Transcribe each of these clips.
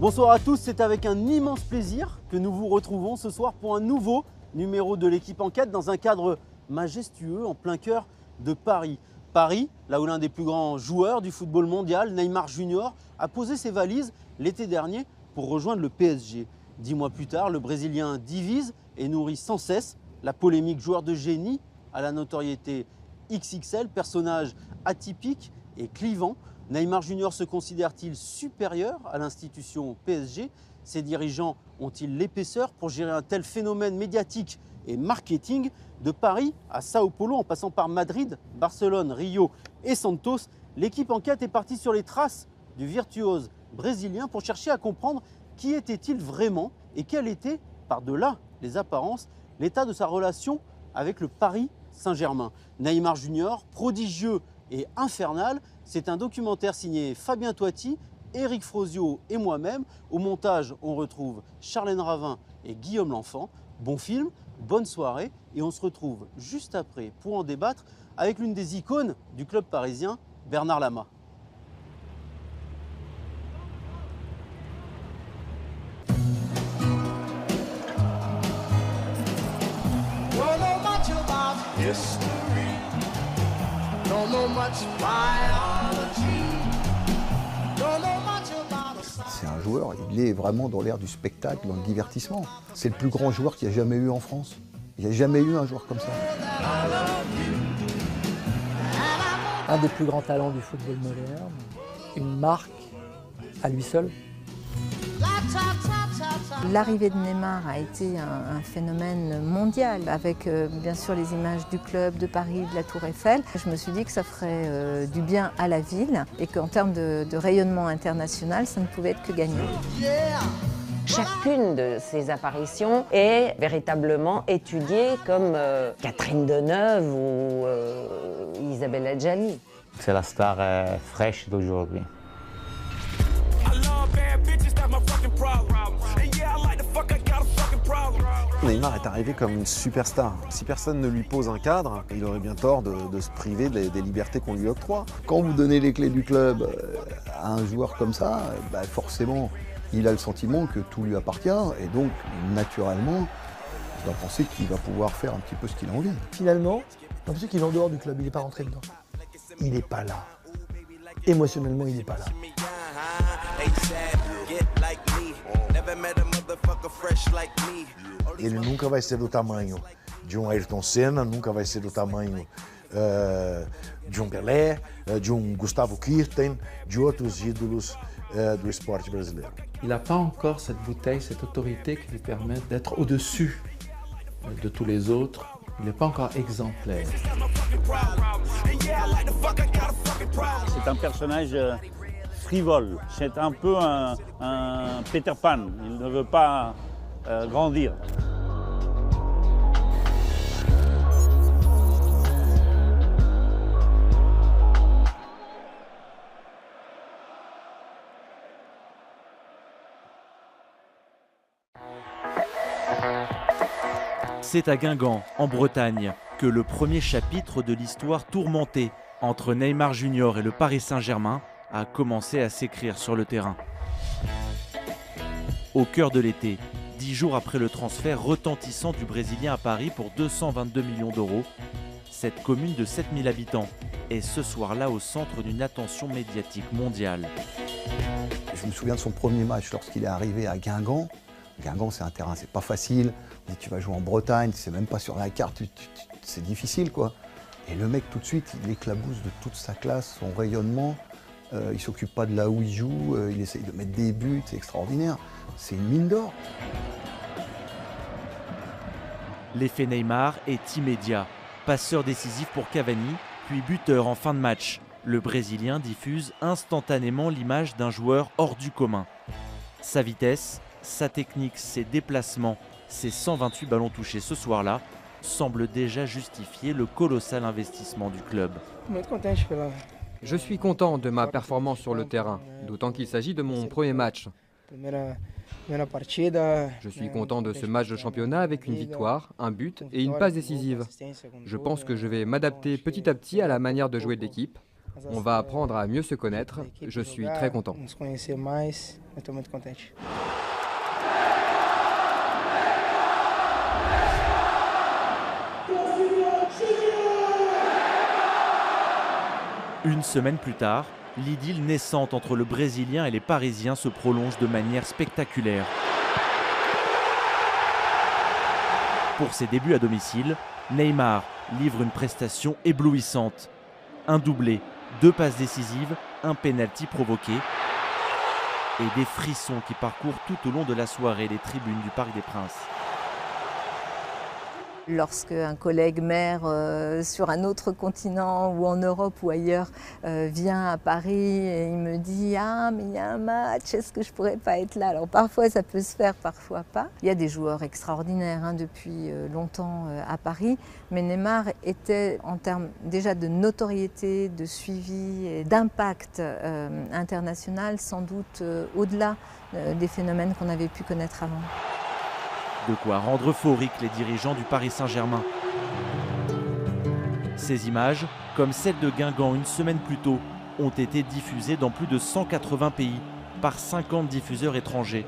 Bonsoir à tous, c'est avec un immense plaisir que nous vous retrouvons ce soir pour un nouveau numéro de l'équipe Enquête dans un cadre majestueux en plein cœur de Paris. Paris, là où l'un des plus grands joueurs du football mondial, Neymar Junior, a posé ses valises l'été dernier pour rejoindre le PSG. 10 mois plus tard, le Brésilien divise et nourrit sans cesse la polémique joueur de génie à la notoriété XXL, personnage atypique et clivant. Neymar Junior se considère-t-il supérieur à l'institution PSG? Ses dirigeants ont-ils l'épaisseur pour gérer un tel phénomène médiatique et marketing? De Paris à Sao Paulo, en passant par Madrid, Barcelone, Rio et Santos, l'équipe Enquête est partie sur les traces du virtuose brésilien pour chercher à comprendre qui était-il vraiment et quel était, par-delà les apparences, l'état de sa relation avec le Paris Saint-Germain. Neymar Junior, prodigieux et infernal, c'est un documentaire signé Fabien Toiti, Éric Frozio et moi-même. Au montage, on retrouve Charlène Ravin et Guillaume L'Enfant. Bon film, bonne soirée et on se retrouve juste après pour en débattre avec l'une des icônes du club parisien, Bernard Lama. C'est un joueur, il est vraiment dans l'ère du spectacle, dans le divertissement. C'est le plus grand joueur qu'il y a jamais eu en France. Il n'y a jamais eu un joueur comme ça. Un des plus grands talents du football moderne, une marque à lui seul. L'arrivée de Neymar a été un phénomène mondial, avec bien sûr les images du club, de Paris, de la Tour Eiffel. Je me suis dit que ça ferait du bien à la ville et qu'en termes de rayonnement international, ça ne pouvait être que gagnant. Chacune de ces apparitions est véritablement étudiée comme Catherine Deneuve ou Isabelle Adjani. C'est la star fraîche d'aujourd'hui. Neymar est arrivé comme une superstar. Si personne ne lui pose un cadre, il aurait bien tort de se priver des libertés qu'on lui octroie. Quand vous donnez les clés du club à un joueur comme ça, forcément, il a le sentiment que tout lui appartient et donc, naturellement, il va penser qu'il va pouvoir faire un petit peu ce qu'il a envie. Finalement, j'ai l'impression qu'il est en dehors du club, il n'est pas rentré dedans. Il n'est pas là. Émotionnellement, il n'est pas là. Ele nunca vai ser do tamanho de Ayrton Senna, nunca vai ser do tamanho de Pelé, de Gustavo Kirten, de outros ídolos do esporte brasileiro. Il n'a pas encore cette bouteille, cette autorité qui lui permet d'être au-dessus de tous les autres. Il n'est pas encore exemplaire. C'est un personnage frivole, c'est un peu un Peter Pan, il ne veut pas grandir. C'est à Guingamp, en Bretagne, que le premier chapitre de l'histoire tourmentée entre Neymar Junior et le Paris Saint-Germain a commencé à s'écrire sur le terrain. Au cœur de l'été, 10 jours après le transfert retentissant du Brésilien à Paris pour 222 millions d'euros, cette commune de 7000 habitants est ce soir-là au centre d'une attention médiatique mondiale. Je me souviens de son premier match lorsqu'il est arrivé à Guingamp. Guingamp, c'est un terrain, c'est pas facile. Tu vas jouer en Bretagne, c'est même pas sur la carte, c'est difficile quoi. Et le mec tout de suite, il éclabousse de toute sa classe, son rayonnement. Il s'occupe pas de là où il joue, il essaye de mettre des buts, c'est extraordinaire. C'est une mine d'or. L'effet Neymar est immédiat. Passeur décisif pour Cavani, puis buteur en fin de match. Le Brésilien diffuse instantanément l'image d'un joueur hors du commun. Sa vitesse, sa technique, ses déplacements, ses 128 ballons touchés ce soir-là semblent déjà justifier le colossal investissement du club. Je suis content de ma performance sur le terrain, d'autant qu'il s'agit de mon premier match. Je suis content de ce match de championnat avec une victoire, un but et une passe décisive. Je pense que je vais m'adapter petit à petit à la manière de jouer de l'équipe. On va apprendre à mieux se connaître. Je suis très content. Une semaine plus tard, l'idylle naissante entre le Brésilien et les Parisiens se prolonge de manière spectaculaire. Pour ses débuts à domicile, Neymar livre une prestation éblouissante. Un doublé, 2 passes décisives, un pénalty provoqué et des frissons qui parcourent tout au long de la soirée les tribunes du Parc des Princes. Lorsque un collègue maire sur un autre continent ou en Europe ou ailleurs vient à Paris et il me dit « Ah, mais il y a un match, est-ce que je pourrais pas être là ?» Alors parfois ça peut se faire, parfois pas. Il y a des joueurs extraordinaires depuis longtemps à Paris, mais Neymar était en termes déjà de notoriété, de suivi et d'impact international sans doute au-delà des phénomènes qu'on avait pu connaître avant. De quoi rendre euphoriques les dirigeants du Paris Saint-Germain. Ces images, comme celles de Guingamp une semaine plus tôt, ont été diffusées dans plus de 180 pays par 50 diffuseurs étrangers,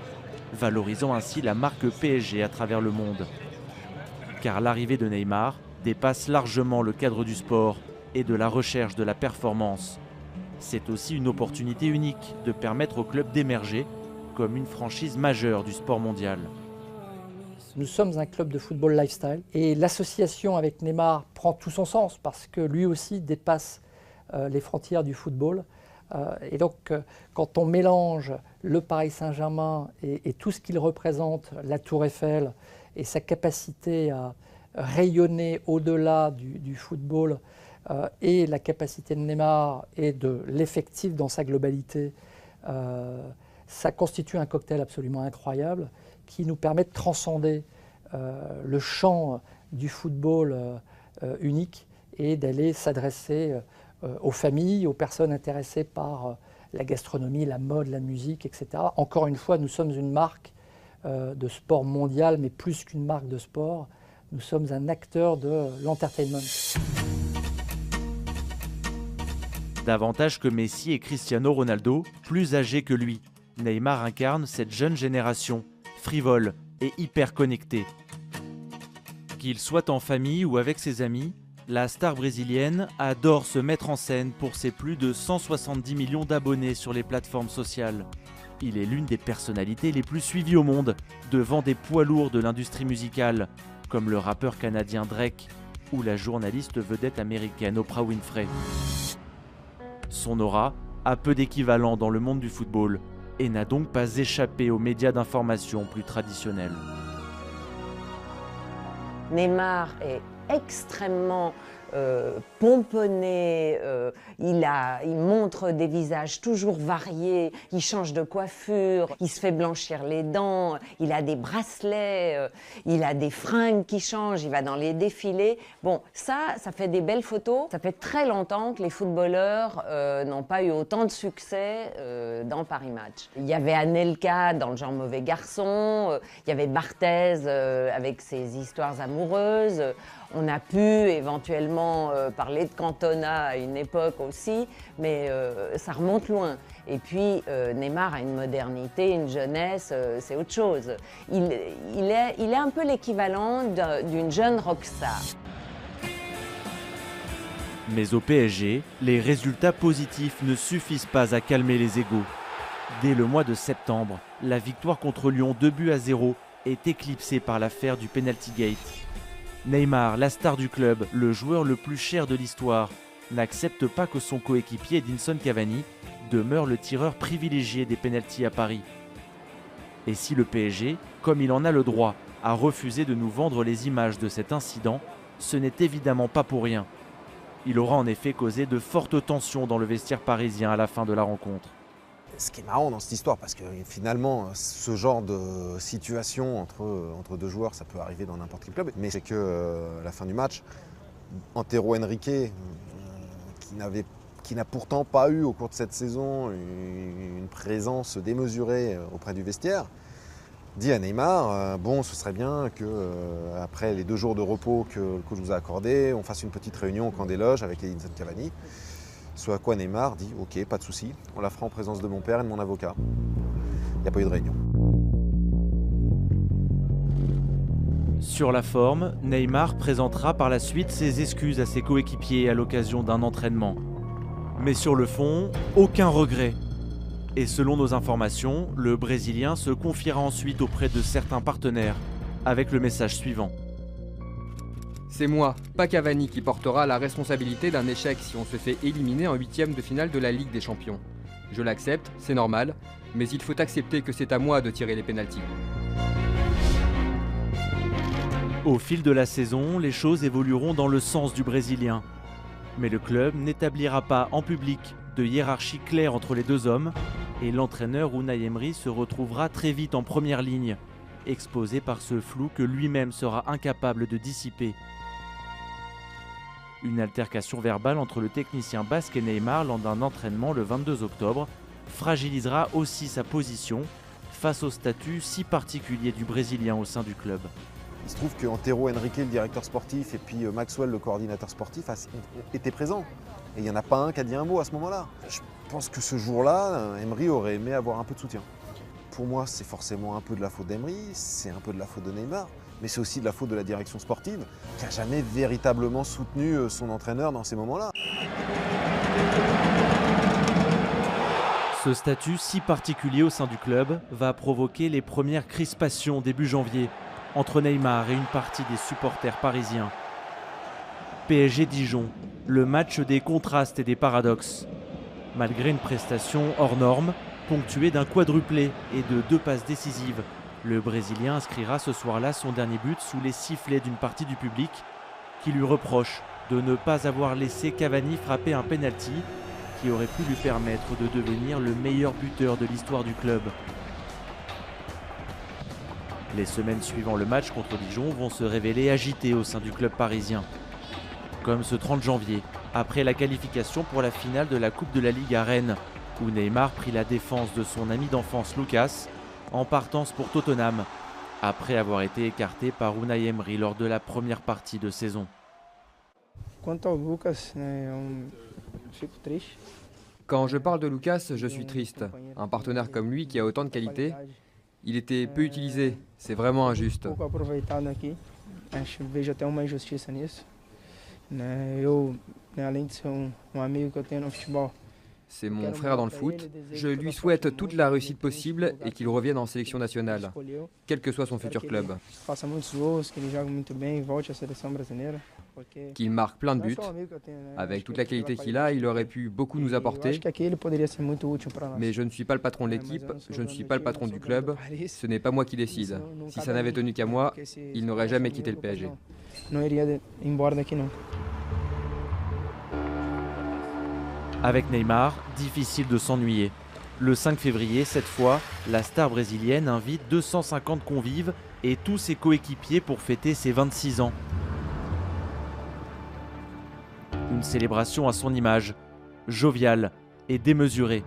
valorisant ainsi la marque PSG à travers le monde. Car l'arrivée de Neymar dépasse largement le cadre du sport et de la recherche de la performance. C'est aussi une opportunité unique de permettre au club d'émerger comme une franchise majeure du sport mondial. Nous sommes un club de football lifestyle et l'association avec Neymar prend tout son sens parce que lui aussi dépasse les frontières du football. Et donc, quand on mélange le Paris Saint-Germain et tout ce qu'il représente, la Tour Eiffel et sa capacité à rayonner au-delà du football et la capacité de Neymar et de l'effectif dans sa globalité, ça constitue un cocktail absolument incroyable qui nous permet de transcender le champ du football unique et d'aller s'adresser aux familles, aux personnes intéressées par la gastronomie, la mode, la musique, etc. Encore une fois, nous sommes une marque de sport mondial, mais plus qu'une marque de sport, nous sommes un acteur de l'entertainment. Davantage que Messi et Cristiano Ronaldo, plus âgés que lui, Neymar incarne cette jeune génération, frivole et hyper connectée. Qu'il soit en famille ou avec ses amis, la star brésilienne adore se mettre en scène pour ses plus de 170 millions d'abonnés sur les plateformes sociales. Il est l'une des personnalités les plus suivies au monde, devant des poids lourds de l'industrie musicale, comme le rappeur canadien Drake ou la journaliste vedette américaine Oprah Winfrey. Son aura a peu d'équivalent dans le monde du football et n'a donc pas échappé aux médias d'information plus traditionnels. Neymar est extrêmement pomponné, il montre des visages toujours variés, il change de coiffure, il se fait blanchir les dents, il a des bracelets, il a des fringues qui changent, il va dans les défilés. Bon, ça fait des belles photos. Ça fait très longtemps que les footballeurs n'ont pas eu autant de succès dans Paris Match. Il y avait Anelka dans le genre Mauvais Garçon, il y avait Barthez avec ses histoires amoureuses. On a pu éventuellement parler de Cantona à une époque aussi, mais ça remonte loin. Et puis Neymar a une modernité, une jeunesse, c'est autre chose. Il est un peu l'équivalent d'une jeune rockstar. Mais au PSG, les résultats positifs ne suffisent pas à calmer les égos. Dès le mois de septembre, la victoire contre Lyon 2-0 est éclipsée par l'affaire du Penalty Gate. Neymar, la star du club, le joueur le plus cher de l'histoire, n'accepte pas que son coéquipier Edinson Cavani demeure le tireur privilégié des pénaltys à Paris. Et si le PSG, comme il en a le droit, a refusé de nous vendre les images de cet incident, ce n'est évidemment pas pour rien. Il aura en effet causé de fortes tensions dans le vestiaire parisien à la fin de la rencontre. Ce qui est marrant dans cette histoire, parce que finalement, ce genre de situation entre deux joueurs, ça peut arriver dans n'importe quel club, mais c'est que à la fin du match, Antero Henrique, qui n'a pourtant pas eu au cours de cette saison une présence démesurée auprès du vestiaire, dit à Neymar, bon, ce serait bien que après les 2 jours de repos que le coach vous a accordé, on fasse une petite réunion au camp des loges avec Edinson Cavani. Ce à quoi Neymar dit « Ok, pas de souci, on la fera en présence de mon père et de mon avocat ». Il n'y a pas eu de réunion. Sur la forme, Neymar présentera par la suite ses excuses à ses coéquipiers à l'occasion d'un entraînement. Mais sur le fond, aucun regret. Et selon nos informations, le Brésilien se confiera ensuite auprès de certains partenaires avec le message suivant. C'est moi, pas Cavani, qui portera la responsabilité d'un échec si on se fait éliminer en 8e de finale de la Ligue des Champions. Je l'accepte, c'est normal, mais il faut accepter que c'est à moi de tirer les pénaltys. Au fil de la saison, les choses évolueront dans le sens du Brésilien. Mais le club n'établira pas en public de hiérarchie claire entre les deux hommes et l'entraîneur Unai Emery se retrouvera très vite en première ligne, exposé par ce flou que lui-même sera incapable de dissiper. Une altercation verbale entre le technicien basque et Neymar lors d'un entraînement le 22 octobre fragilisera aussi sa position face au statut si particulier du Brésilien au sein du club. Il se trouve qu'Antero Henrique, le directeur sportif, et puis Maxwell, le coordinateur sportif, étaient présents. Et il n'y en a pas un qui a dit un mot à ce moment-là. Je pense que ce jour-là, Emery aurait aimé avoir un peu de soutien. Pour moi, c'est forcément un peu de la faute d'Emery, c'est un peu de la faute de Neymar, mais c'est aussi de la faute de la direction sportive, qui n'a jamais véritablement soutenu son entraîneur dans ces moments-là. Ce statut si particulier au sein du club va provoquer les premières crispations début janvier entre Neymar et une partie des supporters parisiens. PSG Dijon, le match des contrastes et des paradoxes. Malgré une prestation hors norme, ponctuée d'un quadruplé et de 2 passes décisives, le Brésilien inscrira ce soir-là son dernier but sous les sifflets d'une partie du public qui lui reproche de ne pas avoir laissé Cavani frapper un penalty qui aurait pu lui permettre de devenir le meilleur buteur de l'histoire du club. Les semaines suivant le match contre Dijon vont se révéler agitées au sein du club parisien. Comme ce 30 janvier, après la qualification pour la finale de la Coupe de la Ligue à Rennes, où Neymar prit la défense de son ami d'enfance Lucas, en partance pour Tottenham, après avoir été écarté par Unai Emery lors de la première partie de saison. Quand je parle de Lucas, je suis triste. Un partenaire comme lui qui a autant de qualités, il était peu utilisé, c'est vraiment injuste. C'est mon frère dans le foot, je lui souhaite toute la réussite possible et qu'il revienne en sélection nationale, quel que soit son futur club. Qu'il marque plein de buts. Avec toute la qualité qu'il a, il aurait pu beaucoup nous apporter. Mais je ne suis pas le patron de l'équipe, je ne suis pas le patron du club, ce n'est pas moi qui décide. Si ça n'avait tenu qu'à moi, il n'aurait jamais quitté le PSG. Avec Neymar, difficile de s'ennuyer. Le 5 février, cette fois, la star brésilienne invite 250 convives et tous ses coéquipiers pour fêter ses 26 ans. Une célébration à son image, joviale et démesurée.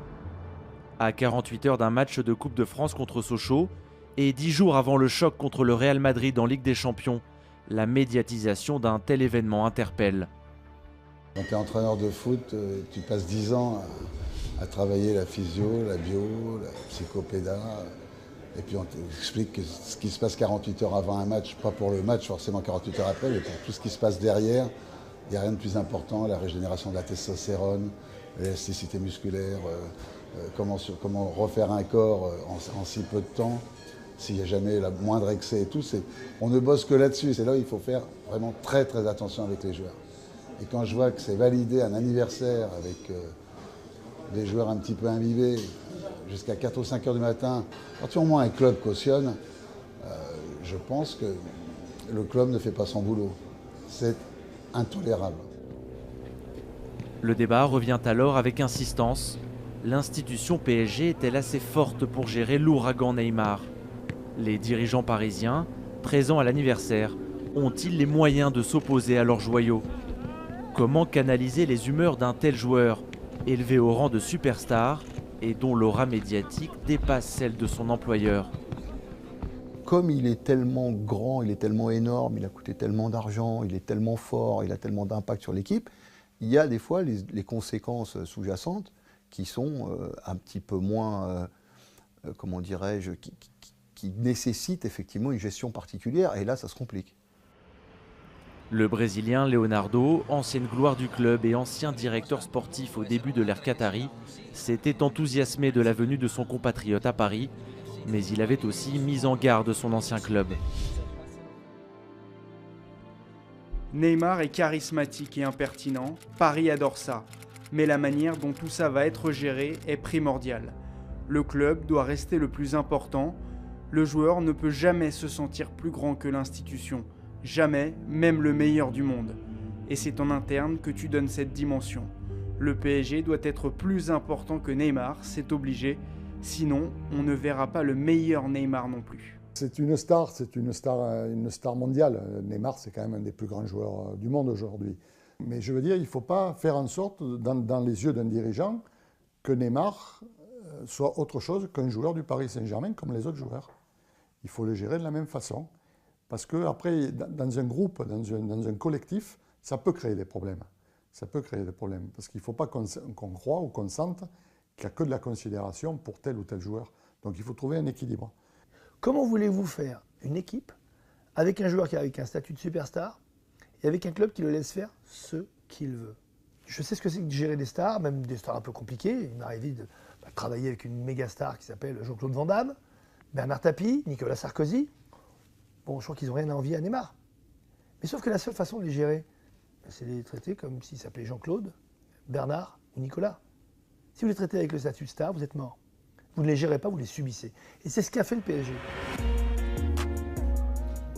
À 48 heures d'un match de Coupe de France contre Sochaux et 10 jours avant le choc contre le Real Madrid en Ligue des Champions, la médiatisation d'un tel événement interpelle. Quand tu es entraîneur de foot, tu passes 10 ans à travailler la physio, la bio, la psychopéda. Et puis on t'explique que ce qui se passe 48 heures avant un match, pas pour le match forcément 48 heures après, mais pour tout ce qui se passe derrière, il n'y a rien de plus important, la régénération de la testostérone, l'élasticité musculaire, comment refaire un corps en si peu de temps, s'il n'y a jamais le moindre excès et tout. On ne bosse que là-dessus, c'est là où il faut faire vraiment très très attention avec les joueurs. Et quand je vois que c'est validé un anniversaire avec des joueurs un petit peu imbibés jusqu'à 4 ou 5 heures du matin, quand au moins un club cautionne, je pense que le club ne fait pas son boulot. C'est intolérable. Le débat revient alors avec insistance. L'institution PSG est-elle assez forte pour gérer l'ouragan Neymar? Les dirigeants parisiens, présents à l'anniversaire, ont-ils les moyens de s'opposer à leur joyau? Comment canaliser les humeurs d'un tel joueur, élevé au rang de superstar et dont l'aura médiatique dépasse celle de son employeur? Comme il est tellement grand, il est tellement énorme, il a coûté tellement d'argent, il est tellement fort, il a tellement d'impact sur l'équipe, il y a des fois les conséquences sous-jacentes qui sont un petit peu moins, comment dirais-je, qui nécessitent effectivement une gestion particulière, et là ça se complique. Le Brésilien Leonardo, ancienne gloire du club et ancien directeur sportif au début de l'ère qatari, s'était enthousiasmé de la venue de son compatriote à Paris, mais il avait aussi mis en garde son ancien club. Neymar est charismatique et impertinent, Paris adore ça, mais la manière dont tout ça va être géré est primordiale. Le club doit rester le plus important, le joueur ne peut jamais se sentir plus grand que l'institution. Jamais, même le meilleur du monde. Et c'est en interne que tu donnes cette dimension. Le PSG doit être plus important que Neymar, c'est obligé. Sinon, on ne verra pas le meilleur Neymar non plus. C'est une star mondiale. Neymar, c'est quand même un des plus grands joueurs du monde aujourd'hui. Mais je veux dire, il ne faut pas faire en sorte, dans les yeux d'un dirigeant, que Neymar soit autre chose qu'un joueur du Paris Saint-Germain comme les autres joueurs. Il faut le gérer de la même façon. Parce qu'après, dans un groupe, dans un collectif, ça peut créer des problèmes. Ça peut créer des problèmes. Parce qu'il ne faut pas qu'on croie ou qu'on sente qu'il n'y a que de la considération pour tel ou tel joueur. Donc il faut trouver un équilibre. Comment voulez-vous faire une équipe avec un joueur qui a avec un statut de superstar et avec un club qui le laisse faire ce qu'il veut? Je sais ce que c'est que de gérer des stars, même des stars un peu compliquées. Il m'est arrivé de travailler avec une méga star qui s'appelle Jean-Claude Van Damme, Bernard Tapie, Nicolas Sarkozy. Bon, je crois qu'ils n'ont rien à envier à Neymar. Mais sauf que la seule façon de les gérer, c'est de les traiter comme s'ils s'appelaient Jean-Claude, Bernard ou Nicolas. Si vous les traitez avec le statut de star, vous êtes mort. Vous ne les gérez pas, vous les subissez. Et c'est ce qu'a fait le PSG.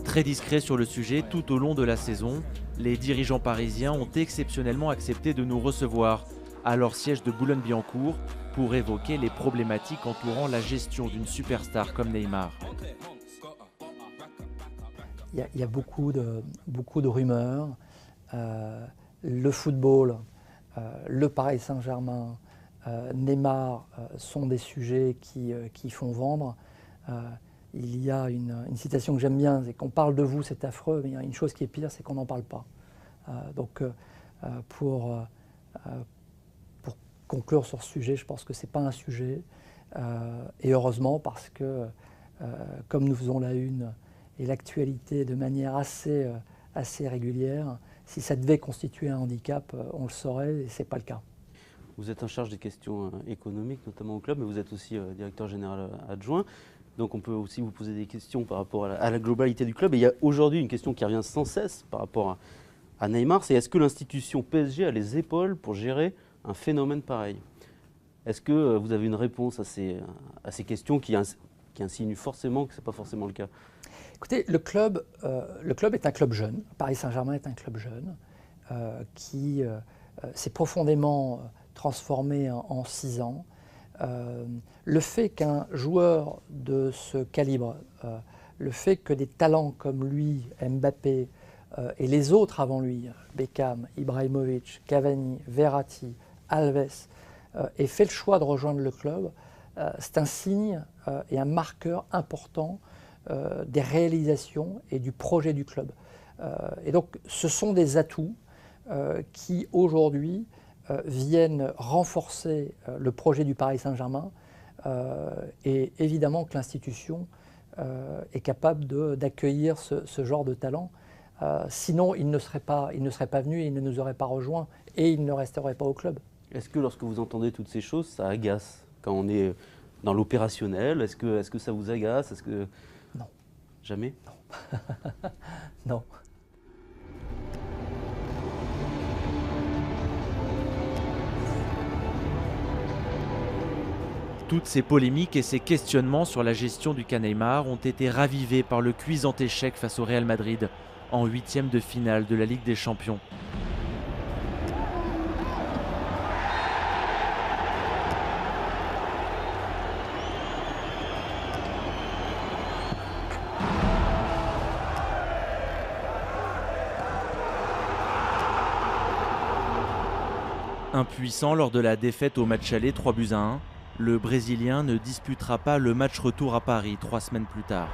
Très discret sur le sujet tout au long de la saison, les dirigeants parisiens ont exceptionnellement accepté de nous recevoir à leur siège de Boulogne-Billancourt pour évoquer les problématiques entourant la gestion d'une superstar comme Neymar. Il y a beaucoup de rumeurs. Le football, le Paris Saint-Germain, Neymar sont des sujets qui font vendre. Il y a une citation que j'aime bien, c'est qu'on parle de vous, c'est affreux, mais il y a une chose qui est pire, c'est qu'on n'en parle pas. Pour conclure sur ce sujet, je pense que ce n'est pas un sujet. Et heureusement, parce que comme nous faisons la une et l'actualité de manière assez régulière, si ça devait constituer un handicap, on le saurait et ce n'est pas le cas. Vous êtes en charge des questions économiques, notamment au club, mais vous êtes aussi directeur général adjoint. Donc on peut aussi vous poser des questions par rapport à la globalité du club. Et il y a aujourd'hui une question qui revient sans cesse par rapport à Neymar, c'est est-ce que l'institution PSG a les épaules pour gérer un phénomène pareil? Est-ce que vous avez une réponse à ces questions qui insinuent forcément que ce n'est pas forcément le cas? Écoutez, le club est un club jeune. Paris Saint-Germain est un club jeune qui s'est profondément transformé en 6 ans. Le fait qu'un joueur de ce calibre, le fait que des talents comme lui, Mbappé et les autres avant lui, Beckham, Ibrahimovic, Cavani, Verratti, Alves, aient fait le choix de rejoindre le club, c'est un signe et un marqueur important des réalisations et du projet du club. Et donc ce sont des atouts qui aujourd'hui viennent renforcer le projet du Paris Saint-Germain et évidemment que l'institution est capable d'accueillir ce genre de talent. Sinon, il ne serait pas venu et il ne nous aurait pas rejoints et il ne resterait pas au club. Est-ce que lorsque vous entendez toutes ces choses, ça agace quand on est dans l'opérationnel? Est-ce que ça vous agace? Non. Jamais? Non. Non. Toutes ces polémiques et ces questionnements sur la gestion du cas Neymar ont été ravivés par le cuisant échec face au Real Madrid en 8e de finale de la Ligue des Champions. Impuissant lors de la défaite au match aller 3-1, le Brésilien ne disputera pas le match retour à Paris 3 semaines plus tard.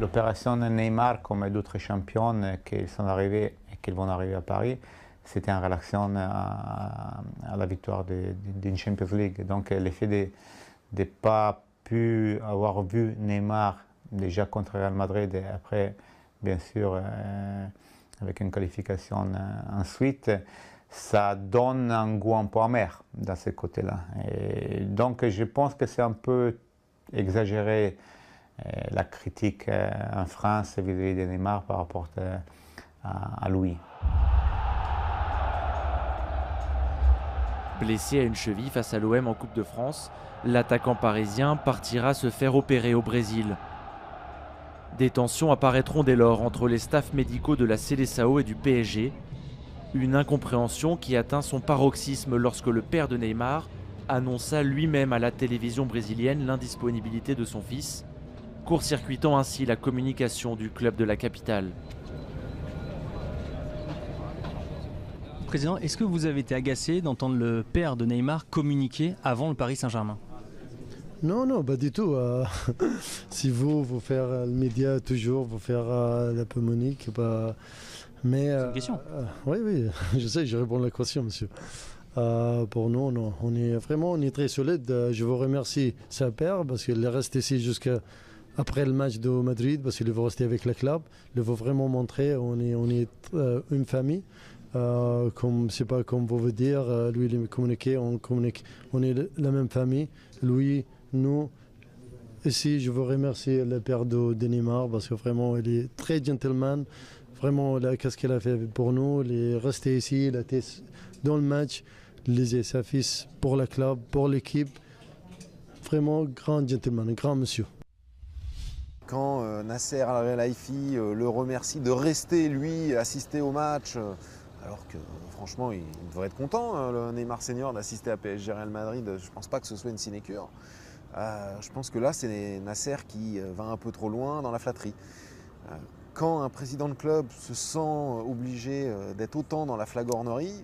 L'opération Neymar, comme d'autres champions qui sont arrivés et qui vont arriver à Paris, c'était en relation à la victoire d'une Champions League. Donc le fait de ne pas pu avoir vu Neymar déjà contre Real Madrid et après, bien sûr, avec une qualification ensuite, ça donne un goût un peu amer dans ce côté-là. Donc je pense que c'est un peu exagéré la critique en France vis-à-vis de Neymar par rapport à lui. Blessé à une cheville face à l'OM en Coupe de France, l'attaquant parisien partira se faire opérer au Brésil. Des tensions apparaîtront dès lors entre les staffs médicaux de la Seleção et du PSG. Une incompréhension qui atteint son paroxysme lorsque le père de Neymar annonça lui-même à la télévision brésilienne l'indisponibilité de son fils, court-circuitant ainsi la communication du club de la capitale. Président, est-ce que vous avez été agacé d'entendre le père de Neymar communiquer avant le Paris Saint-Germain? Non, non, pas du tout. Si vous faire le média toujours, vous faire la polémique, mais... C'est une question. Oui, oui, je sais, je réponds à la question, monsieur. Pour nous, non, on est très solide. Je vous remercie, sa père, parce qu'il est resté ici jusqu'après le match de Madrid, parce qu'il veut rester avec le club. Il veut vraiment montrer on est une famille. Comme c'est pas comme vous veut dire, lui il communiqué, on communique, on est la même famille. Lui, nous, ici, je veux remercier le père de Neymar parce que vraiment il est très gentleman. Vraiment, qu'est-ce qu'il a fait pour nous? Il est resté ici, il a été dans le match, il lisait sa fils pour le club, pour l'équipe. Vraiment grand gentleman, grand monsieur. Quand Nasser Al-Khelaifi le remercie de rester lui assister au match. Alors que franchement, il devrait être content, le Neymar senior, d'assister à PSG Real Madrid. Je ne pense pas que ce soit une sinécure. Je pense que là, c'est Nasser qui va un peu trop loin dans la flatterie. Quand un président de club se sent obligé d'être autant dans la flagornerie,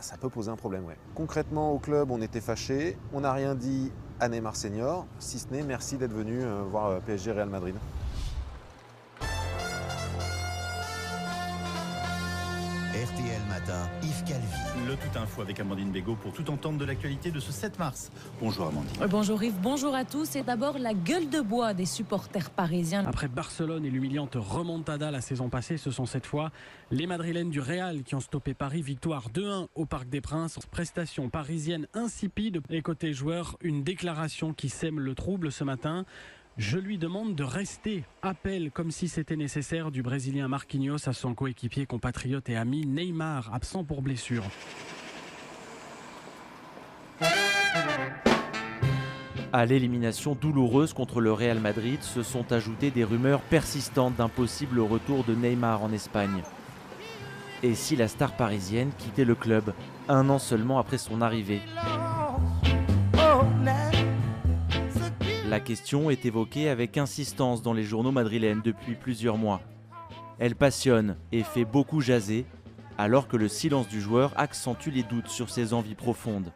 ça peut poser un problème. Ouais. Concrètement, au club, on était fâchés. On n'a rien dit à Neymar senior, si ce n'est merci d'être venu voir PSG Real Madrid. RTL Matin, Yves Calvi. Le Tout Info avec Amandine Bégaud pour tout entendre de l'actualité de ce 7 mars. Bonjour Amandine. Bonjour Yves, bonjour à tous. Et d'abord la gueule de bois des supporters parisiens. Après Barcelone et l'humiliante remontada la saison passée, ce sont cette fois les Madrilènes du Real qui ont stoppé Paris. Victoire 2-1 au Parc des Princes. Prestation parisienne insipide. Et côté joueurs, une déclaration qui sème le trouble ce matin. Je lui demande de rester. Appel, comme si c'était nécessaire, du Brésilien Marquinhos à son coéquipier, compatriote et ami Neymar, absent pour blessure. À l'élimination douloureuse contre le Real Madrid se sont ajoutées des rumeurs persistantes d'un possible retour de Neymar en Espagne. Et si la star parisienne quittait le club, un an seulement après son arrivée? La question est évoquée avec insistance dans les journaux madrilènes depuis plusieurs mois. Elle passionne et fait beaucoup jaser, alors que le silence du joueur accentue les doutes sur ses envies profondes.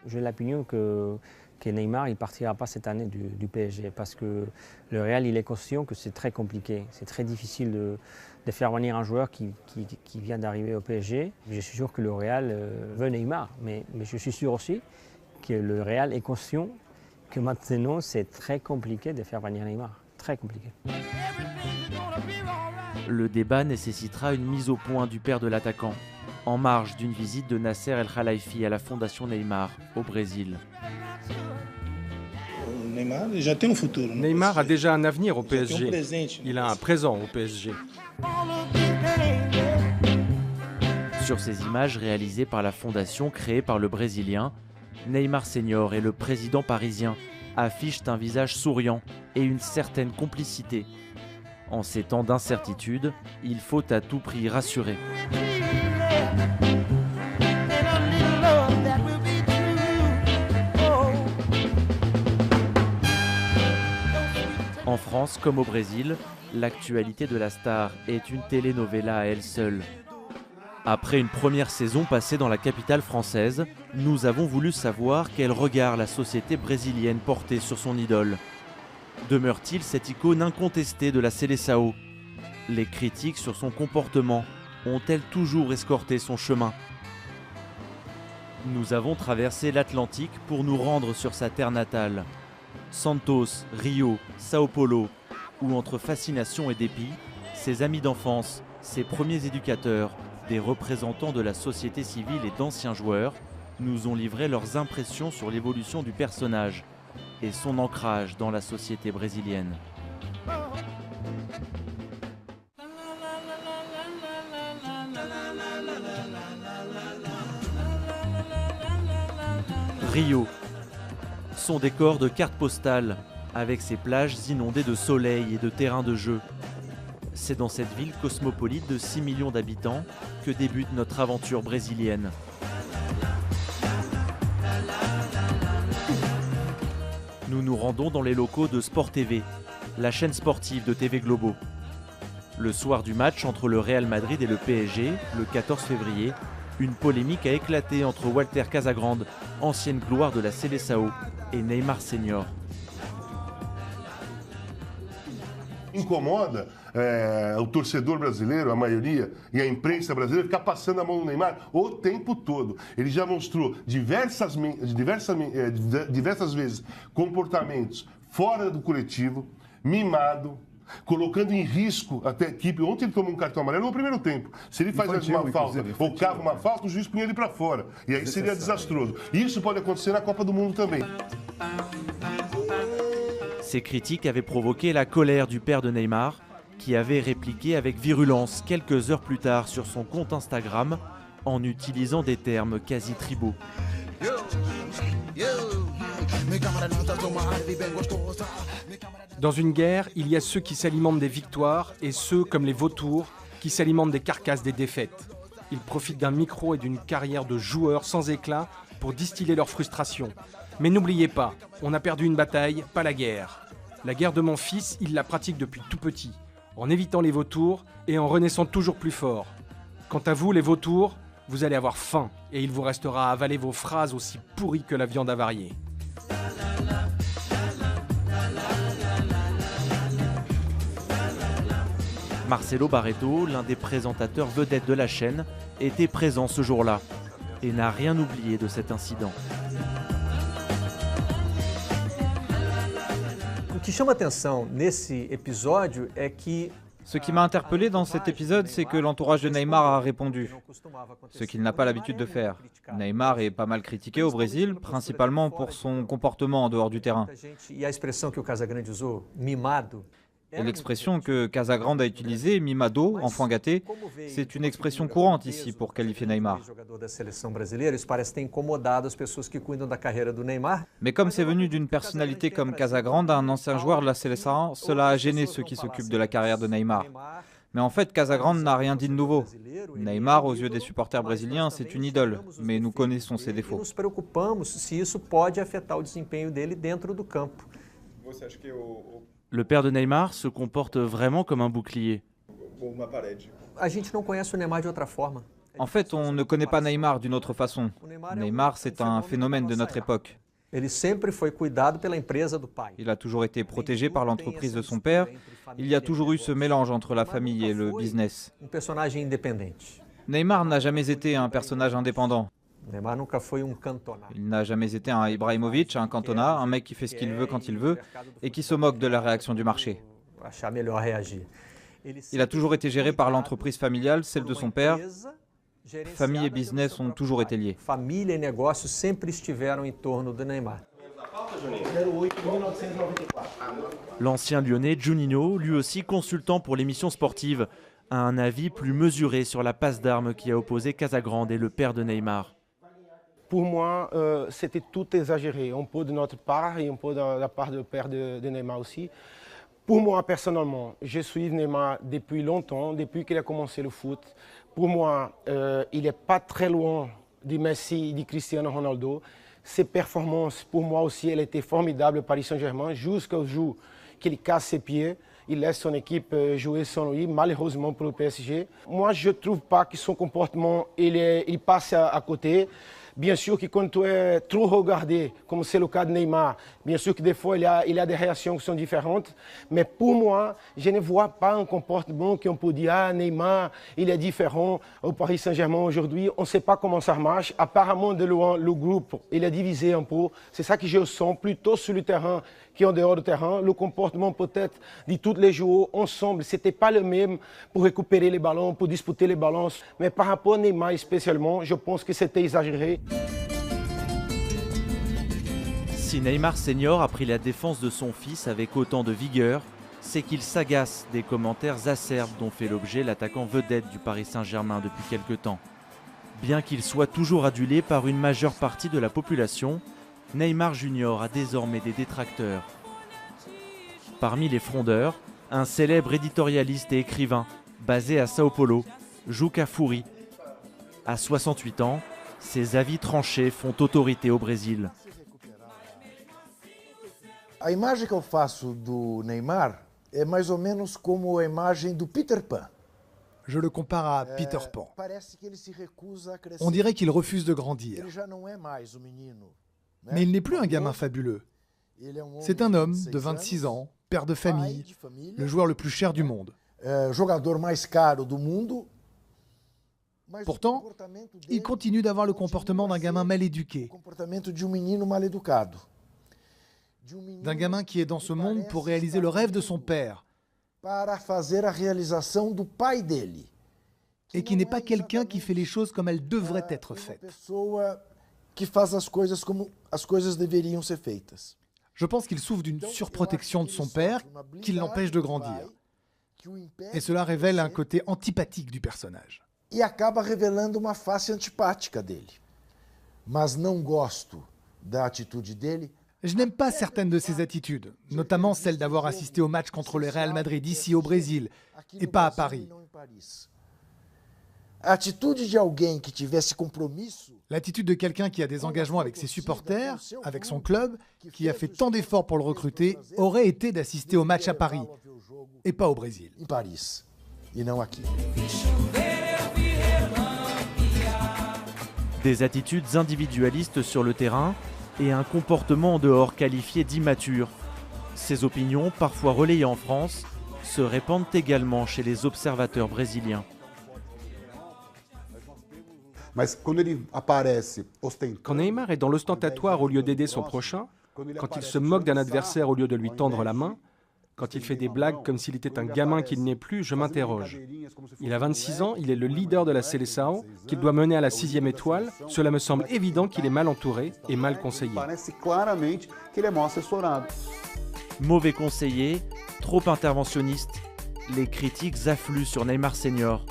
J'ai l'opinion que Neymar ne partira pas cette année du PSG parce que le Real il est conscient que c'est très compliqué. C'est très difficile de faire venir un joueur qui vient d'arriver au PSG. Je suis sûr que le Real veut Neymar, mais je suis sûr aussi que le Real est conscient que maintenant c'est très compliqué de faire venir Neymar, très compliqué. Le débat nécessitera une mise au point du père de l'attaquant, en marge d'une visite de Nasser Al-Khelaifi à la Fondation Neymar au Brésil. Neymar a déjà un avenir au PSG, il a un présent au PSG. Sur ces images réalisées par la fondation créée par le Brésilien, Neymar senior et le président parisien affichent un visage souriant et une certaine complicité. En ces temps d'incertitude, il faut à tout prix rassurer. En France comme au Brésil, l'actualité de la star est une telenovela à elle seule. Après une première saison passée dans la capitale française, nous avons voulu savoir quel regard la société brésilienne portait sur son idole. Demeure-t-il cette icône incontestée de la Seleção? Les critiques sur son comportement ont-elles toujours escorté son chemin? Nous avons traversé l'Atlantique pour nous rendre sur sa terre natale. Santos, Rio, Sao Paulo, où entre fascination et dépit, ses amis d'enfance, ses premiers éducateurs, des représentants de la société civile et d'anciens joueurs nous ont livré leurs impressions sur l'évolution du personnage et son ancrage dans la société brésilienne. Rio, son décor de carte postale, avec ses plages inondées de soleil et de terrains de jeu. C'est dans cette ville cosmopolite de 6 millions d'habitants que débute notre aventure brésilienne. Nous nous rendons dans les locaux de Sport TV, la chaîne sportive de TV Globo. Le soir du match entre le Real Madrid et le PSG, le 14 février, une polémique a éclaté entre Walter Casagrande, ancienne gloire de la Seleção, et Neymar Senior. Incomoda o torcedor brasileiro, a maioria, e a imprensa brasileira ficar passando a mão no Neymar o tempo todo. Ele já mostrou diversas vezes comportamentos fora do coletivo, mimado, colocando em risco até a equipe. Ontem ele tomou um cartão amarelo no primeiro tempo. Se ele faz uma falta ou cava uma falta, o juiz punha ele para fora. E aí seria desastroso. Isso pode acontecer na Copa do Mundo também. Ces critiques avaient provoqué la colère du père de Neymar, qui avait répliqué avec virulence quelques heures plus tard sur son compte Instagram en utilisant des termes quasi tribaux. Dans une guerre, il y a ceux qui s'alimentent des victoires et ceux, comme les vautours, qui s'alimentent des carcasses des défaites. Ils profitent d'un micro et d'une carrière de joueur sans éclat pour distiller leur frustration. Mais n'oubliez pas, on a perdu une bataille, pas la guerre. La guerre de mon fils, il la pratique depuis tout petit, en évitant les vautours et en renaissant toujours plus fort. Quant à vous, les vautours, vous allez avoir faim et il vous restera à avaler vos phrases aussi pourries que la viande avariée. Marcelo Barreto, l'un des présentateurs vedettes de la chaîne, était présent ce jour-là et n'a rien oublié de cet incident. Ce qui m'a interpellé dans cet épisode, c'est que l'entourage de Neymar a répondu, ce qu'il n'a pas l'habitude de faire. Neymar est pas mal critiqué au Brésil, principalement pour son comportement en dehors du terrain. Et l'expression que Casagrande a utilisée, mimado, enfant gâté, c'est une expression courante ici pour qualifier Neymar. Mais comme c'est venu d'une personnalité comme Casagrande, un ancien joueur de la Seleção, cela a gêné ceux qui s'occupent de la carrière de Neymar. Mais en fait, Casagrande n'a rien dit de nouveau. Neymar, aux yeux des supporters brésiliens, c'est une idole, mais nous connaissons ses défauts. Le père de Neymar se comporte vraiment comme un bouclier. En fait, on ne connaît pas Neymar d'une autre façon. Neymar, c'est un phénomène de notre époque. Il a toujours été protégé par l'entreprise de son père. Il y a toujours eu ce mélange entre la famille et le business. Neymar n'a jamais été un personnage indépendant. Il n'a jamais été un Ibrahimovic, un Cantona, un mec qui fait ce qu'il veut quand il veut et qui se moque de la réaction du marché. Il a toujours été géré par l'entreprise familiale, celle de son père. Famille et business ont toujours été liés. L'ancien Lyonnais Juninho, lui aussi consultant pour l'émission sportive, a un avis plus mesuré sur la passe d'armes qui a opposé Casagrande et le père de Neymar. Pour moi, c'était tout exagéré, un peu de notre part et un peu de la part du père de Neymar aussi. Pour moi, personnellement, je suis Neymar depuis longtemps, depuis qu'il a commencé le foot. Pour moi, il n'est pas très loin de Messi et de Cristiano Ronaldo. Ses performances, pour moi aussi, elles étaient formidables au Paris Saint-Germain, jusqu'au jour qu'il casse ses pieds. Il laisse son équipe jouer sans lui, malheureusement pour le PSG. Moi, je ne trouve pas que son comportement, il passe à côté. Bien sûr que quand tu es trop regardé, comme c'est le cas de Neymar, bien sûr que des fois il y a des réactions qui sont différentes, mais pour moi, je ne vois pas un comportement qu'on peut dire, ah, Neymar, il est différent au Paris Saint-Germain aujourd'hui, on ne sait pas comment ça marche, apparemment de loin, le groupe, il est divisé un peu, c'est ça que je sens plutôt sur le terrain qu'en dehors du terrain, le comportement peut-être de tous les joueurs ensemble, ce n'était pas le même pour récupérer les ballons, pour disputer les ballons, mais par rapport à Neymar spécialement, je pense que c'était exagéré. Si Neymar Senior a pris la défense de son fils avec autant de vigueur, c'est qu'il s'agace des commentaires acerbes dont fait l'objet l'attaquant vedette du Paris Saint-Germain depuis quelque temps. Bien qu'il soit toujours adulé par une majeure partie de la population, Neymar Junior a désormais des détracteurs. Parmi les frondeurs, un célèbre éditorialiste et écrivain basé à Sao Paulo, Juca Furi. À 68 ans, ses avis tranchés font autorité au Brésil. A imagem que eu faço do Neymar é mais ou menos como a imagem do Peter Pan. Je le compare à Peter Pan. On dirait qu'il refuse de grandir. Mais il n'est plus un gamin fabuleux. C'est un homme de 26 ans, père de famille, le joueur le plus cher du monde. Pourtant, il continue d'avoir le comportement d'un gamin mal éduqué. D'un gamin qui est dans ce monde pour réaliser le rêve de son père. Et qui n'est pas quelqu'un qui fait les choses comme elles devraient être faites. Je pense qu'il souffre d'une surprotection de son père qui l'empêche de grandir. Et cela révèle un côté antipathique du personnage. E acaba revelando uma face antipática dele. Mas não gosto da atitude dele. Je n'aime pas certaines de ses attitudes, notamment celle d'avoir assisté au match contre le Real Madrid ici au Brésil et pas à Paris. L'attitude de quelqu'un qui a des engagements avec ses supporters, avec son club, qui a fait tant d'efforts pour le recruter, aurait été d'assister au match à Paris et pas au Brésil. Des attitudes individualistes sur le terrain et un comportement en dehors qualifié d'immature. Ces opinions, parfois relayées en France, se répandent également chez les observateurs brésiliens. Quand Neymar est dans l'ostentatoire au lieu d'aider son prochain, quand il se moque d'un adversaire au lieu de lui tendre la main, quand il fait des blagues comme s'il était un gamin qu'il n'est plus, je m'interroge. Il a 26 ans, il est le leader de la Seleção, qu'il doit mener à la 6e étoile. Cela me semble évident qu'il est mal entouré et mal conseillé. Mauvais conseiller, trop interventionniste, les critiques affluent sur Neymar Senior.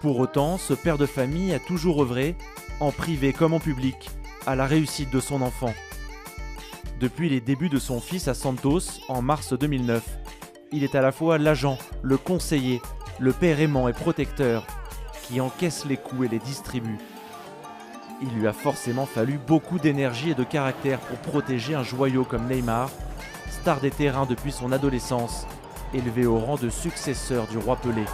Pour autant, ce père de famille a toujours œuvré, en privé comme en public, à la réussite de son enfant. Depuis les débuts de son fils à Santos, en mars 2009, il est à la fois l'agent, le conseiller, le père aimant et protecteur, qui encaisse les coups et les distribue. Il lui a forcément fallu beaucoup d'énergie et de caractère pour protéger un joyau comme Neymar, star des terrains depuis son adolescence, élevé au rang de successeur du roi Pelé.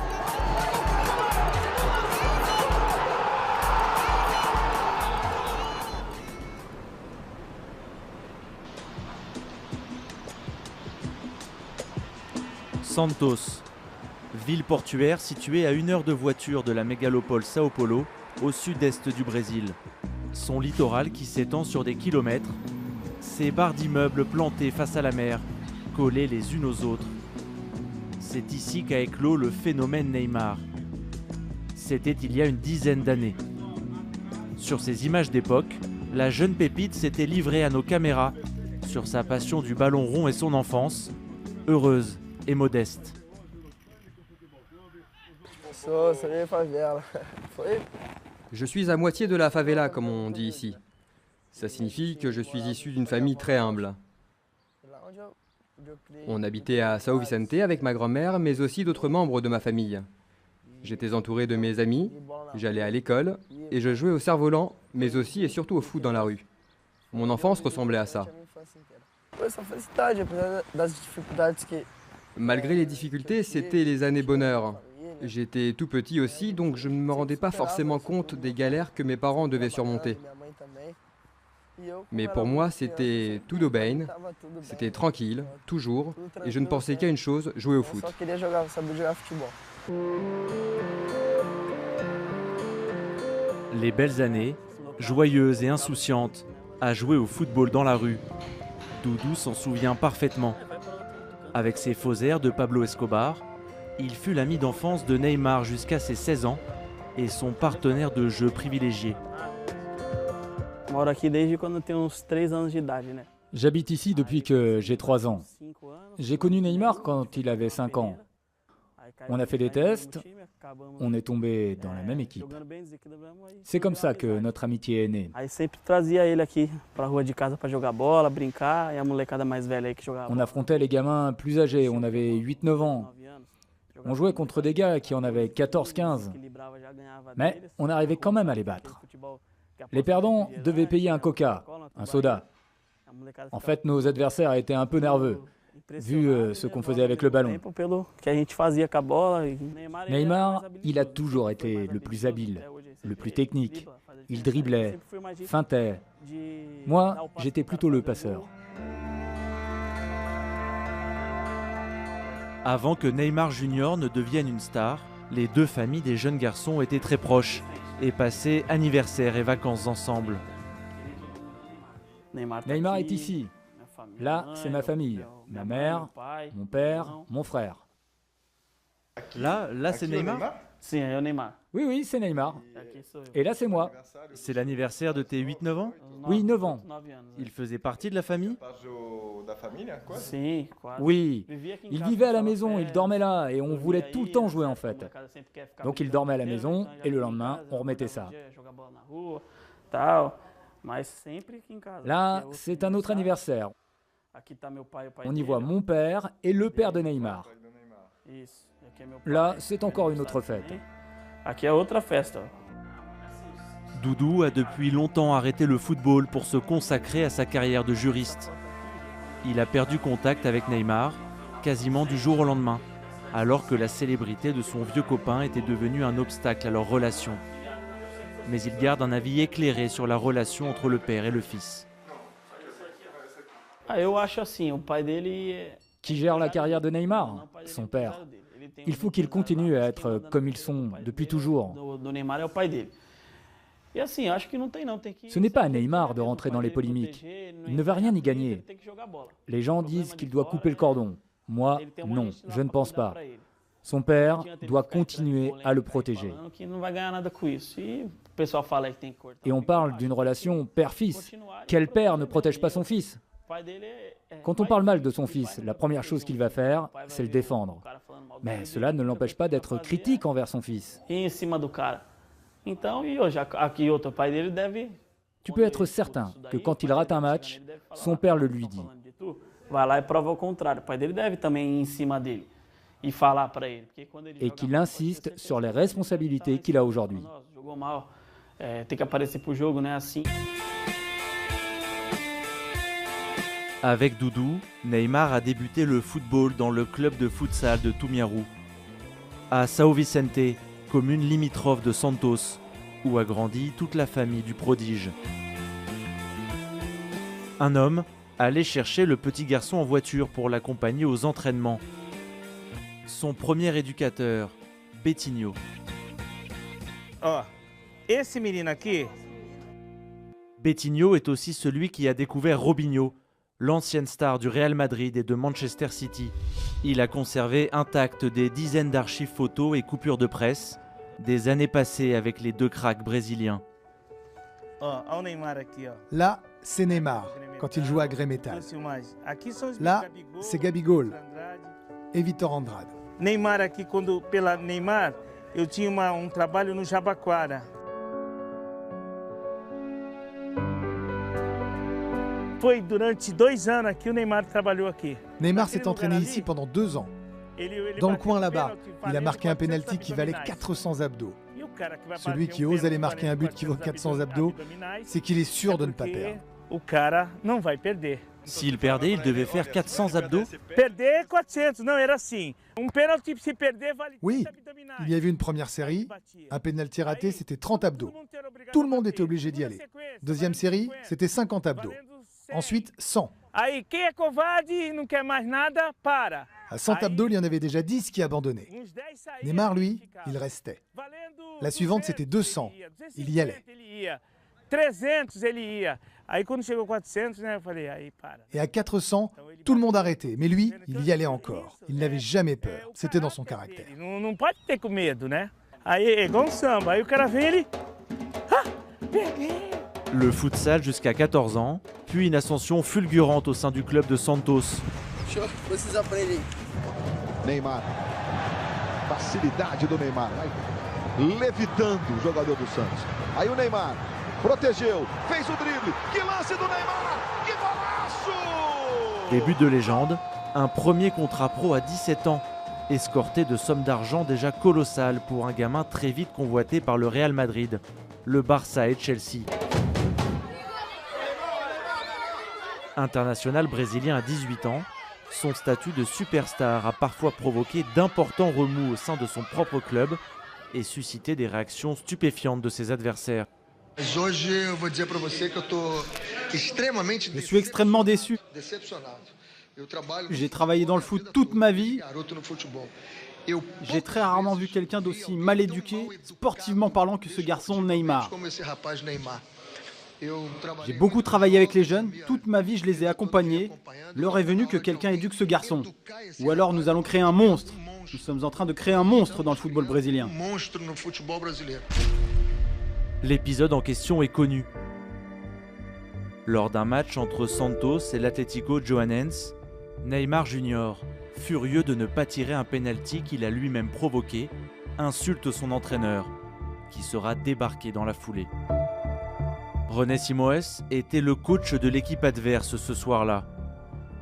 Santos, ville portuaire située à 1 heure de voiture de la mégalopole Sao Paulo, au sud-est du Brésil. Son littoral qui s'étend sur des kilomètres, ses barres d'immeubles plantées face à la mer, collées les unes aux autres. C'est ici qu'a éclos le phénomène Neymar. C'était il y a une dizaine d'années. Sur ces images d'époque, la jeune pépite s'était livrée à nos caméras sur sa passion du ballon rond et son enfance, heureuse et modeste. Je suis à moitié de la favela, comme on dit ici. Ça signifie que je suis issu d'une famille très humble. On habitait à São Vicente avec ma grand-mère, mais aussi d'autres membres de ma famille. J'étais entouré de mes amis, j'allais à l'école, et je jouais au cerf-volant, mais aussi et surtout au foot dans la rue. Mon enfance ressemblait à ça. Malgré les difficultés, c'était les années bonheur. J'étais tout petit aussi, donc je ne me rendais pas forcément compte des galères que mes parents devaient surmonter. Mais pour moi, c'était tout bem, c'était tranquille, toujours, et je ne pensais qu'à une chose, jouer au foot. Les belles années, joyeuses et insouciantes, à jouer au football dans la rue. Doudou s'en souvient parfaitement. Avec ses faux airs de Pablo Escobar, il fut l'ami d'enfance de Neymar jusqu'à ses 16 ans et son partenaire de jeu privilégié. J'habite ici depuis que j'ai 3 ans. J'ai connu Neymar quand il avait 5 ans. On a fait des tests, on est tombé dans la même équipe. C'est comme ça que notre amitié est née. On affrontait les gamins plus âgés, on avait 8-9 ans. On jouait contre des gars qui en avaient 14-15. Mais on arrivait quand même à les battre. Les perdants devaient payer un coca, un soda. En fait, nos adversaires étaient un peu nerveux, vu ce qu'on faisait avec le ballon. Neymar, il a toujours été le plus habile, le plus technique. Il driblait, feintait. Moi, j'étais plutôt le passeur. Avant que Neymar Junior ne devienne une star, les deux familles des jeunes garçons étaient très proches et passaient anniversaires et vacances ensemble. Neymar est ici. Là, c'est ma famille. Ma mère, mon père, mon frère. Là c'est Neymar? Oui, c'est Neymar. Et là, c'est moi. C'est l'anniversaire de tes 8-9 ans? Oui, 9 ans. Il faisait partie de la famille? Oui, il vivait à la maison, il dormait là, et on voulait tout le temps jouer en fait. Donc il dormait à la maison, et le lendemain, on remettait ça. Là, c'est un autre anniversaire. On y voit mon père et le père de Neymar. Là, c'est encore une autre fête. Doudou a depuis longtemps arrêté le football pour se consacrer à sa carrière de juriste. Il a perdu contact avec Neymar, quasiment du jour au lendemain, alors que la célébrité de son vieux copain était devenue un obstacle à leur relation. Mais il garde un avis éclairé sur la relation entre le père et le fils. Qui gère la carrière de Neymar? Son père. Il faut qu'ils continuent à être comme ils sont depuis toujours. Ce n'est pas à Neymar de rentrer dans les polémiques. Il ne va rien y gagner. Les gens disent qu'il doit couper le cordon. Moi, non, je ne pense pas. Son père doit continuer à le protéger. Et on parle d'une relation père-fils. Quel père ne protège pas son fils? Quand on parle mal de son fils, la première chose qu'il va faire, c'est le défendre. Mais cela ne l'empêche pas d'être critique envers son fils. Tu peux être certain que quand il rate un match, son père le lui dit. Et qu'il insiste sur les responsabilités qu'il a aujourd'hui. Avec Doudou, Neymar a débuté le football dans le club de futsal de Tumiaru, à São Vicente, commune limitrophe de Santos, où a grandi toute la famille du prodige. Un homme allait chercher le petit garçon en voiture pour l'accompagner aux entraînements. Son premier éducateur, Betinho. Betinho est aussi celui qui a découvert Robinho, l'ancienne star du Real Madrid et de Manchester City. Il a conservé intactes des dizaines d'archives photos et coupures de presse, des années passées avec les deux cracks brésiliens. Là, c'est Neymar, quand il jouait à Grey Metal. Là, c'est Gabigol et Vitor Andrade. Neymar aqui, pela Neymar, eu tinha trabalho no Jabaquara. Foi durante 2 anos aqui o Neymar trabalhou aqui. Neymar s'est entraîné ici pendant 2 ans. Dans le coin là-bas, il a marqué un penalty qui valait 400 abdos. Celui qui ose aller marquer un but qui vaut 400 abdos, c'est qu'il est sûr de ne pas perdre. S'il perdait, il devait faire 400 abdos. Oui, il y avait une première série, un penalty raté, c'était 30 abdos. Tout le monde était obligé d'y aller. Deuxième série, c'était 50 abdos. Ensuite, 100. Aí, quem é covarde e não quer mais nada, para. À 100 abdos, il y en avait déjà 10 qui abandonnaient. Neymar, lui, il restait. La suivante, c'était 200. Il y allait. 300, ele ia. Aí quando chegou 400, né, eu falei, aí para. Et à 400, tout le monde arrêtait. Mais lui, il y allait encore. Il n'avait jamais peur. C'était dans son caractère. Não pode ter com medo, né? Aí é igual samba. Aí o cara vem, ele... Ah, peguei. Le futsal jusqu'à 14 ans, puis une ascension fulgurante au sein du club de Santos. Vocês aprendem. Neymar. Facilidade do Neymar. Levitando o jogador do Santos. Aí o Neymar protegeu, fez o drible. Que lance do Neymar! Que golaço! Début de légende, un premier contrat pro à 17 ans, escorté de sommes d'argent déjà colossales pour un gamin très vite convoité par le Real Madrid, le Barça et Chelsea. International brésilien à 18 ans, son statut de superstar a parfois provoqué d'importants remous au sein de son propre club et suscité des réactions stupéfiantes de ses adversaires. Je suis extrêmement déçu. J'ai travaillé dans le foot toute ma vie. J'ai très rarement vu quelqu'un d'aussi mal éduqué, sportivement parlant, que ce garçon Neymar. J'ai beaucoup travaillé avec les jeunes, toute ma vie je les ai accompagnés. L'heure est venue que quelqu'un éduque ce garçon. Ou alors nous allons créer un monstre. Nous sommes en train de créer un monstre dans le football brésilien. L'épisode en question est connu. Lors d'un match entre Santos et l'Atlético Goianiense, Neymar Jr., furieux de ne pas tirer un penalty qu'il a lui-même provoqué, insulte son entraîneur, qui sera débarqué dans la foulée. René Simoes était le coach de l'équipe adverse ce soir-là.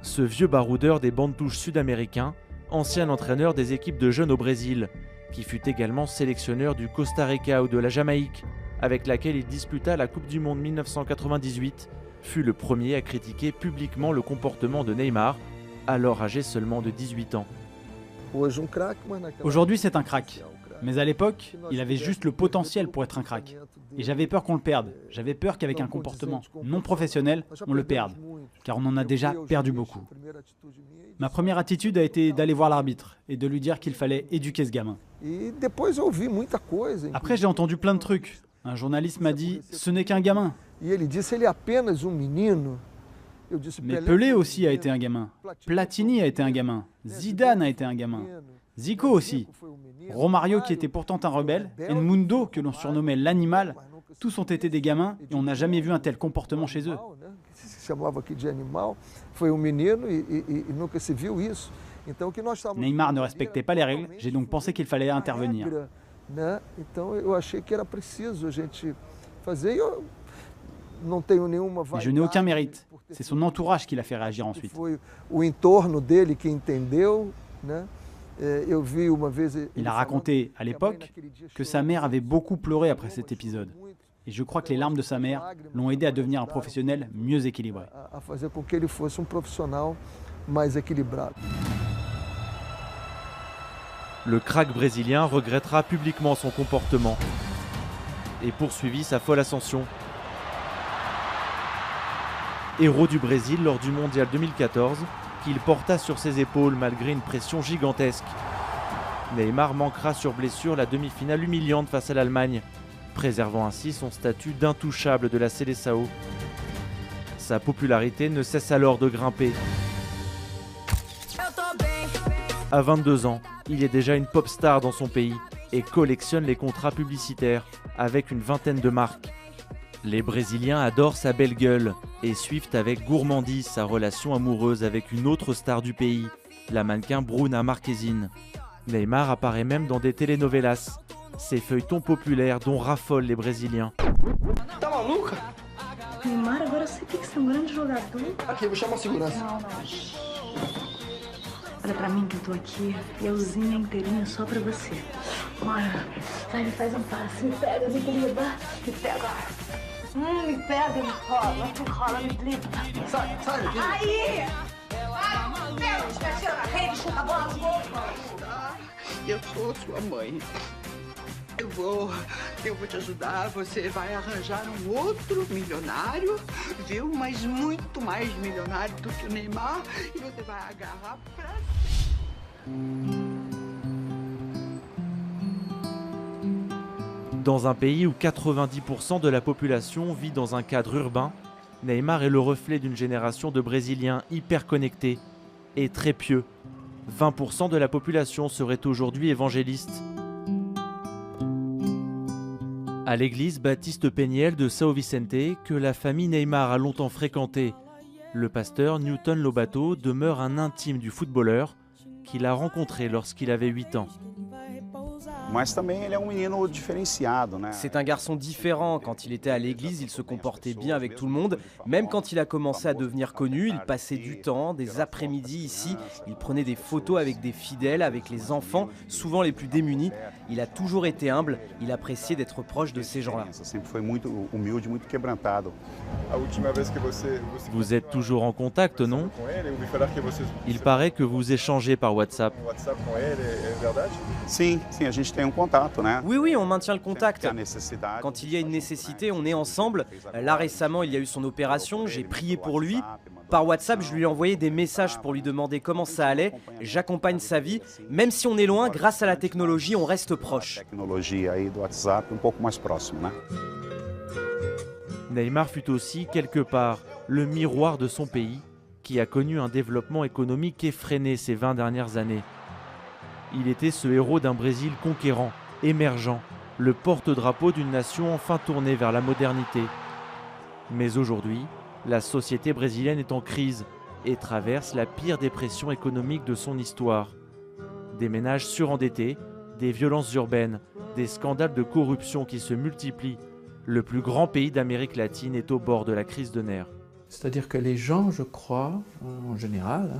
Ce vieux baroudeur des bandes touches sud-américains, ancien entraîneur des équipes de jeunes au Brésil, qui fut également sélectionneur du Costa Rica ou de la Jamaïque, avec laquelle il disputa la Coupe du Monde 1998, fut le premier à critiquer publiquement le comportement de Neymar, alors âgé seulement de 18 ans. Aujourd'hui, c'est un crack. Mais à l'époque, il avait juste le potentiel pour être un crack. Et j'avais peur qu'on le perde. J'avais peur qu'avec un comportement non professionnel, on le perde. Car on en a déjà perdu beaucoup. Ma première attitude a été d'aller voir l'arbitre et de lui dire qu'il fallait éduquer ce gamin. Après, j'ai entendu plein de trucs. Un journaliste m'a dit « ce n'est qu'un gamin ». Mais Pelé aussi a été un gamin. Platini a été un gamin. Zidane a été un gamin. Zico aussi. Romario qui était pourtant un rebelle. Edmundo que l'on surnommait l'animal. Tous ont été des gamins et on n'a jamais vu un tel comportement chez eux. Neymar ne respectait pas les règles, j'ai donc pensé qu'il fallait intervenir. Mais je n'ai aucun mérite. C'est son entourage qui l'a fait réagir ensuite. Il a raconté à l'époque que sa mère avait beaucoup pleuré après cet épisode. Et je crois que les larmes de sa mère l'ont aidé à devenir un professionnel mieux équilibré. Le crack brésilien regrettera publiquement son comportement et poursuivit sa folle ascension. Héros du Brésil lors du Mondial 2014, qu'il porta sur ses épaules malgré une pression gigantesque. Neymar manquera sur blessure la demi-finale humiliante face à l'Allemagne, préservant ainsi son statut d'intouchable de la Seleção. Sa popularité ne cesse alors de grimper. À 22 ans, il est déjà une pop star dans son pays et collectionne les contrats publicitaires avec une vingtaine de marques. Les Brésiliens adorent sa belle gueule et suivent avec gourmandise sa relation amoureuse avec une autre star du pays, la mannequin Bruna Marquezine. Neymar apparaît même dans des telenovelas, ces feuilletons populaires dont raffolent les Brésiliens. Tá maluca? Neymar, agora eu sei que você é grande jogador. Aqui, vou chamar a segurança. Não. Olha pra mim que eu tô aqui, euzinha inteirinha só pra você. Bora, vai, me faz um passe, me pega, me driba, me pega. Me pega, me rola, me driba. Sai daqui. Aí! Pega, tira na rede, chuta a bola no gol. Eu sou sua mãe. Eu eu vou te ajudar, você vai arranjar outro milionário, viu? Mas muito mais milionário do que o Neymar, e você vai agarrar pra... Dans un pays où 90% de la population vit dans un cadre urbain, Neymar est le reflet d'une génération de Brésiliens hyper connectés et très pieux. 20% de la population serait aujourd'hui évangéliste. À l'église Baptiste Peñiel de São Vicente, que la famille Neymar a longtemps fréquentée, le pasteur Newton Lobato demeure un intime du footballeur qu'il a rencontré lorsqu'il avait 8 ans. C'est un garçon différent. Quand il était à l'église, il se comportait bien avec tout le monde. Même quand il a commencé à devenir connu, il passait du temps, des après-midi ici. Il prenait des photos avec des fidèles, avec les enfants, souvent les plus démunis. Il a toujours été humble. Il appréciait d'être proche de ces gens-là. Vous êtes toujours en contact, non? Il paraît que vous échangez par WhatsApp. Oui, on maintient le contact. Quand il y a une nécessité, on est ensemble. Là, récemment, il y a eu son opération. J'ai prié pour lui. Par WhatsApp, je lui ai envoyé des messages pour lui demander comment ça allait. J'accompagne sa vie. Même si on est loin, grâce à la technologie, on reste proche. Neymar fut aussi, quelque part, le miroir de son pays, qui a connu un développement économique effréné ces 20 dernières années. Il était ce héros d'un Brésil conquérant, émergent, le porte-drapeau d'une nation enfin tournée vers la modernité. Mais aujourd'hui, la société brésilienne est en crise et traverse la pire dépression économique de son histoire. Des ménages surendettés, des violences urbaines, des scandales de corruption qui se multiplient. Le plus grand pays d'Amérique latine est au bord de la crise de nerfs. C'est-à-dire que les gens, je crois, en général,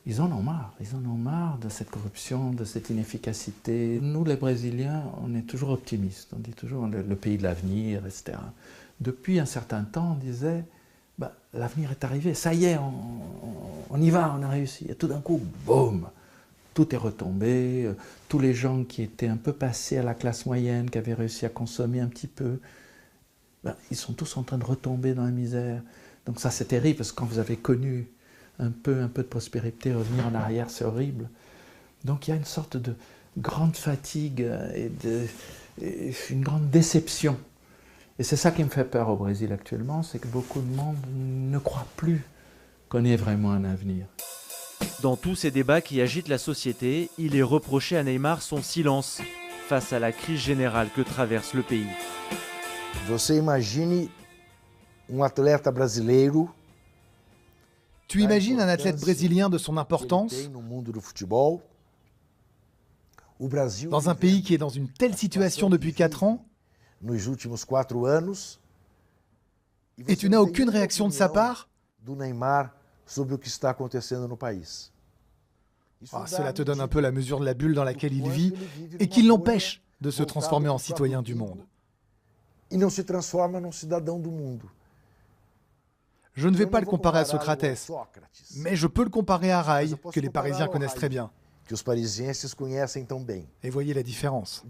ils en ont marre. Ils en ont marre de cette corruption, de cette inefficacité. Nous, les Brésiliens, on est toujours optimistes. On dit toujours le pays de l'avenir, etc. Depuis un certain temps, on disait l'avenir est arrivé, ça y est, on y va, on a réussi. Et tout d'un coup, boum, tout est retombé. Tous les gens qui étaient un peu passés à la classe moyenne, qui avaient réussi à consommer un petit peu, ils sont tous en train de retomber dans la misère. Donc ça, c'est terrible, parce que quand vous avez connu un peu de prospérité, revenir en arrière, c'est horrible. Donc il y a une sorte de grande fatigue et une grande déception. Et c'est ça qui me fait peur au Brésil actuellement, c'est que beaucoup de monde ne croit plus qu'on ait vraiment un avenir. Dans tous ces débats qui agitent la société, il est reproché à Neymar son silence face à la crise générale que traverse le pays. Você imagine atleta brasileiro. Tu imagines un athlète brésilien de son importance dans un pays qui est dans une telle situation depuis 4 ans et tu n'as aucune réaction de sa part? Cela te donne un peu la mesure de la bulle dans laquelle il vit et qui l'empêche de se transformer en citoyen du monde. Je ne vais pas le comparer à Socrates, mais je peux le comparer à Rai, que les Parisiens connaissent très bien. Et voyez la différence.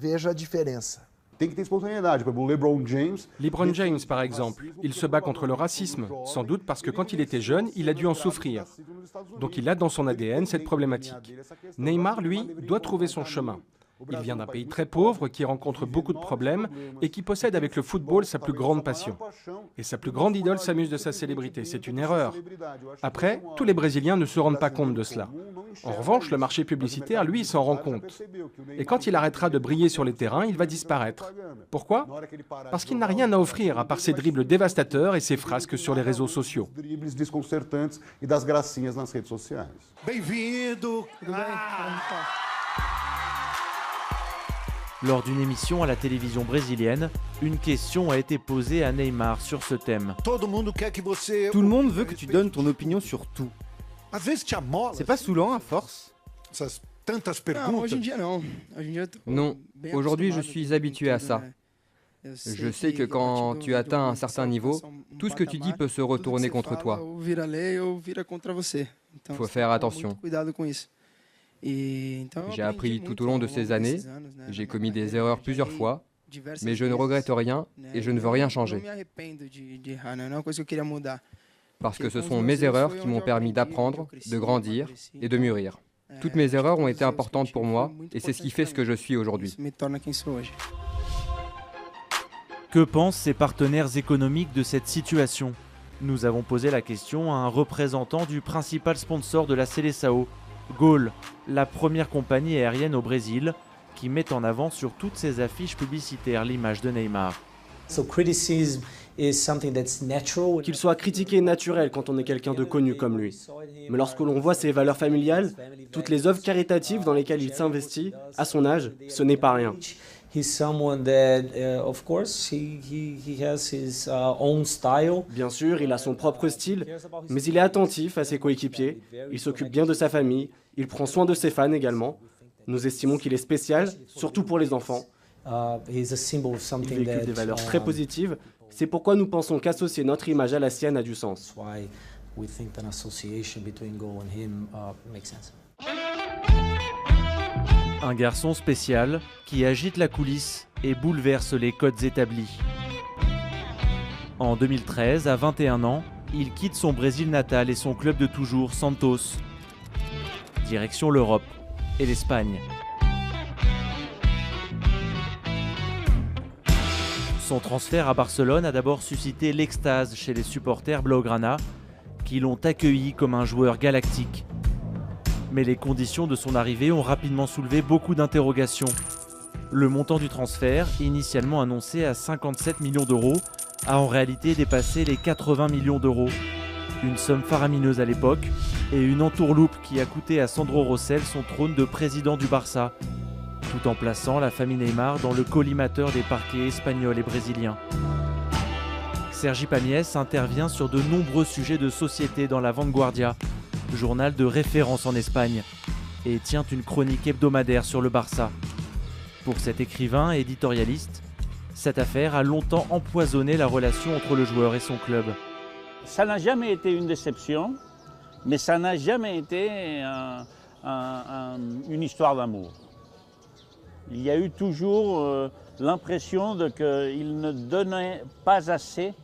LeBron James, par exemple, il se bat contre le racisme, sans doute parce que quand il était jeune, il a dû en souffrir. Donc il a dans son ADN cette problématique. Neymar, lui, doit trouver son chemin. Il vient d'un pays très pauvre qui rencontre beaucoup de problèmes et qui possède avec le football sa plus grande passion. Et sa plus grande idole s'amuse de sa célébrité. C'est une erreur. Après, tous les Brésiliens ne se rendent pas compte de cela. En revanche, le marché publicitaire, lui, s'en rend compte. Et quand il arrêtera de briller sur les terrains, il va disparaître. Pourquoi? Parce qu'il n'a rien à offrir à part ses dribbles dévastateurs et ses frasques sur les réseaux sociaux. Lors d'une émission à la télévision brésilienne, une question a été posée à Neymar sur ce thème. Tout le monde veut que tu donnes ton opinion sur tout. C'est pas saoulant à force? Non, aujourd'hui je suis habitué à ça. Je sais que quand tu atteins un certain niveau, tout ce que tu dis peut se retourner contre toi. Il faut faire attention. J'ai appris tout au long de ces années, j'ai commis des erreurs plusieurs fois, mais je ne regrette rien et je ne veux rien changer. Parce que ce sont mes erreurs qui m'ont permis d'apprendre, de grandir et de mûrir. Toutes mes erreurs ont été importantes pour moi et c'est ce qui fait ce que je suis aujourd'hui. Que pensent ses partenaires économiques de cette situation? Nous avons posé la question à un représentant du principal sponsor de la Seleção, Gol, la première compagnie aérienne au Brésil, qui met en avant sur toutes ses affiches publicitaires l'image de Neymar. Qu'il soit critiqué est naturel quand on est quelqu'un de connu comme lui. Mais lorsque l'on voit ses valeurs familiales, toutes les œuvres caritatives dans lesquelles il s'investit, à son âge, ce n'est pas rien. Bien sûr, il a son propre style, mais il est attentif à ses coéquipiers, il s'occupe bien de sa famille, il prend soin de ses fans également. Nous estimons qu'il est spécial, surtout pour les enfants. Il véhicule des valeurs très positives, c'est pourquoi nous pensons qu'associer notre image à la sienne a du sens. Un garçon spécial qui agite la coulisse et bouleverse les codes établis. En 2013, à 21 ans, il quitte son Brésil natal et son club de toujours, Santos. Direction l'Europe et l'Espagne. Son transfert à Barcelone a d'abord suscité l'extase chez les supporters blaugrana qui l'ont accueilli comme un joueur galactique. Mais les conditions de son arrivée ont rapidement soulevé beaucoup d'interrogations. Le montant du transfert, initialement annoncé à 57 millions d'euros, a en réalité dépassé les 80 millions d'euros. Une somme faramineuse à l'époque et une entourloupe qui a coûté à Sandro Rosell son trône de président du Barça, tout en plaçant la famille Neymar dans le collimateur des parquets espagnols et brésiliens. Sergi Pamiès intervient sur de nombreux sujets de société dans la Vanguardia, journal de référence en Espagne, et tient une chronique hebdomadaire sur le Barça. Pour cet écrivain et éditorialiste, cette affaire a longtemps empoisonné la relation entre le joueur et son club. Ça n'a jamais été une déception, mais ça n'a jamais été une histoire d'amour. Il y a eu toujours l'impression qu'il ne donnait pas assez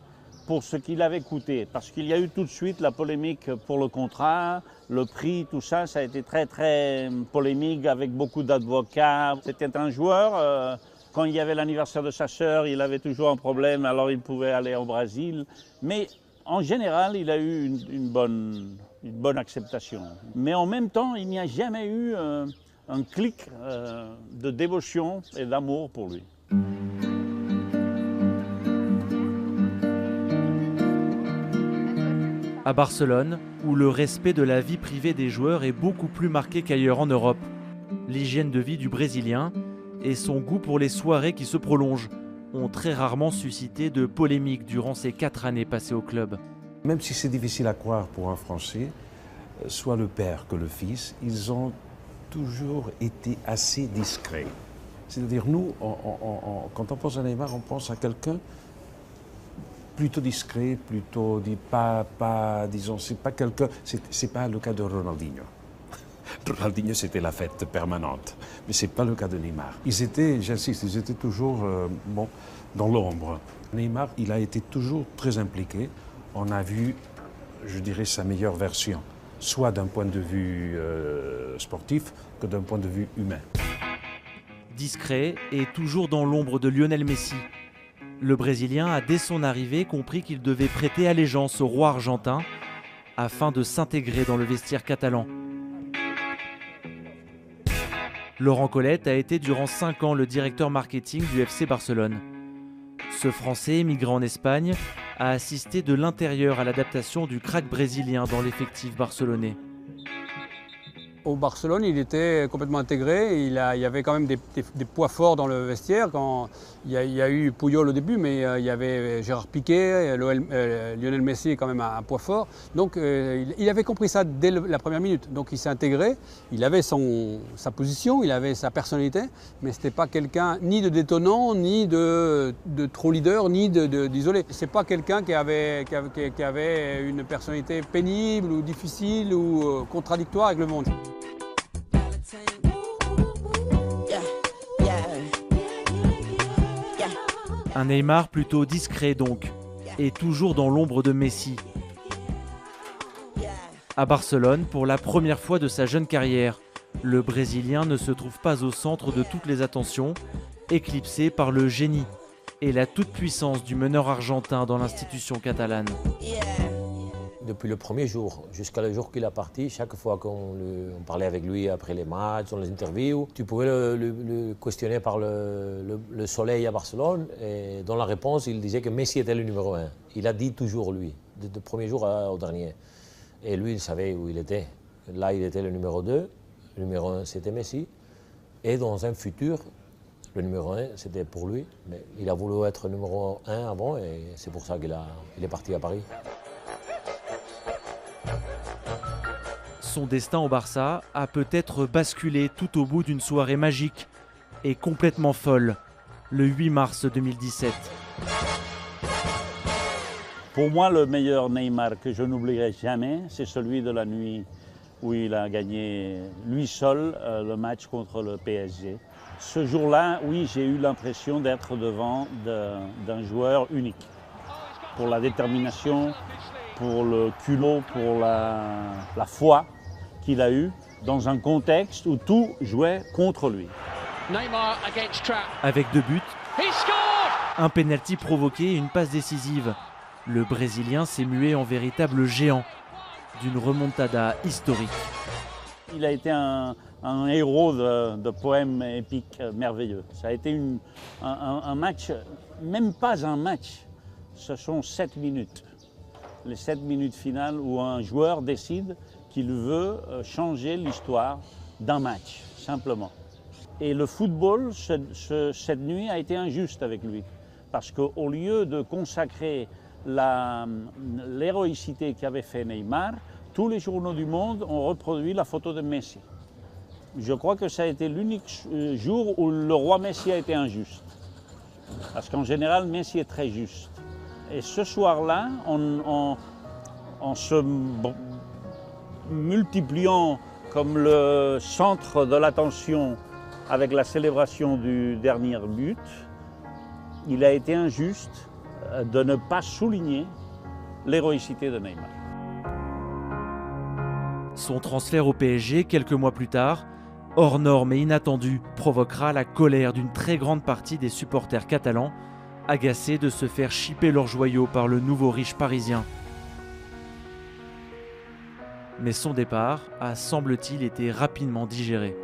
pour ce qu'il avait coûté. Parce qu'il y a eu tout de suite la polémique pour le contrat, le prix, tout ça, ça a été très très polémique avec beaucoup d'avocats. C'était un joueur, quand il y avait l'anniversaire de sa sœur, il avait toujours un problème, alors il pouvait aller au Brésil. Mais en général, il a eu une bonne acceptation. Mais en même temps, il n'y a jamais eu un clic de dévotion et d'amour pour lui. À Barcelone, où le respect de la vie privée des joueurs est beaucoup plus marqué qu'ailleurs en Europe, l'hygiène de vie du Brésilien et son goût pour les soirées qui se prolongent ont très rarement suscité de polémiques durant ces 4 années passées au club. Même si c'est difficile à croire pour un Français, soit le père que le fils, ils ont toujours été assez discrets. C'est-à-dire nous, quand on pense à Neymar, on pense à quelqu'un plutôt discret, plutôt disons, c'est pas quelqu'un, c'est pas le cas de Ronaldinho. Ronaldinho, c'était la fête permanente, mais c'est pas le cas de Neymar. Ils étaient, j'insiste, ils étaient toujours dans l'ombre. Neymar, il a été toujours très impliqué. On a vu, je dirais, sa meilleure version, soit d'un point de vue sportif que d'un point de vue humain. Discret et toujours dans l'ombre de Lionel Messi. Le Brésilien a dès son arrivée compris qu'il devait prêter allégeance au roi argentin afin de s'intégrer dans le vestiaire catalan. Laurent Collet a été durant 5 ans le directeur marketing du FC Barcelone. Ce Français émigré en Espagne a assisté de l'intérieur à l'adaptation du crack brésilien dans l'effectif barcelonais. Au Barcelone, il était complètement intégré. Il y avait quand même des poids forts dans le vestiaire. Il y a eu Puyol au début, mais il y avait Gérard Piqué, Lionel Messi est quand même un poids fort. Donc il avait compris ça dès la première minute. Donc il s'est intégré, il avait sa position, il avait sa personnalité, mais ce n'était pas quelqu'un ni de détonnant, ni de trop leader, ni d'isolé. Ce n'est pas quelqu'un qui avait une personnalité pénible ou difficile ou contradictoire avec le monde. Un Neymar plutôt discret donc, et toujours dans l'ombre de Messi. À Barcelone, pour la première fois de sa jeune carrière, le Brésilien ne se trouve pas au centre de toutes les attentions, éclipsé par le génie et la toute-puissance du meneur argentin dans l'institution catalane. Depuis le premier jour jusqu'à le jour qu'il est parti, chaque fois qu'on parlait avec lui après les matchs, dans les interviews, tu pouvais le questionner par le soleil à Barcelone. Et dans la réponse, il disait que Messi était le numéro 1. Il a dit toujours lui, du premier jour au dernier. Et lui, il savait où il était. Là, il était le numéro 2. Le numéro 1, c'était Messi. Et dans un futur, le numéro 1, c'était pour lui. Mais il a voulu être numéro 1 avant et c'est pour ça qu'il est parti à Paris. Son destin au Barça a peut-être basculé tout au bout d'une soirée magique et complètement folle, le 8 mars 2017. Pour moi, le meilleur Neymar que je n'oublierai jamais, c'est celui de la nuit où il a gagné, lui seul, le match contre le PSG. Ce jour-là, oui, j'ai eu l'impression d'être devant d'un joueur unique. Pour la détermination, pour le culot, pour la foi qu'il a eue dans un contexte où tout jouait contre lui. Avec 2 buts, un pénalty provoqué et une passe décisive, le Brésilien s'est mué en véritable géant d'une remontada historique. Il a été un héros de poèmes épiques merveilleux. Ça a été un match, même pas un match, ce sont 7 minutes. Les 7 minutes finales où un joueur décide qu'il veut changer l'histoire d'un match, simplement. Et le football, cette nuit, a été injuste avec lui. Parce qu'au lieu de consacrer l'héroïcité qu'avait fait Neymar, tous les journaux du monde ont reproduit la photo de Messi. Je crois que ça a été l'unique jour où le roi Messi a été injuste. Parce qu'en général, Messi est très juste. Et ce soir-là, en se multipliant comme le centre de l'attention avec la célébration du dernier but, il a été injuste de ne pas souligner l'héroïcité de Neymar. Son transfert au PSG, quelques mois plus tard, hors norme et inattendu, provoquera la colère d'une très grande partie des supporters catalans, agacés de se faire chipper leurs joyaux par le nouveau riche parisien. Mais son départ a, semble-t-il, été rapidement digéré.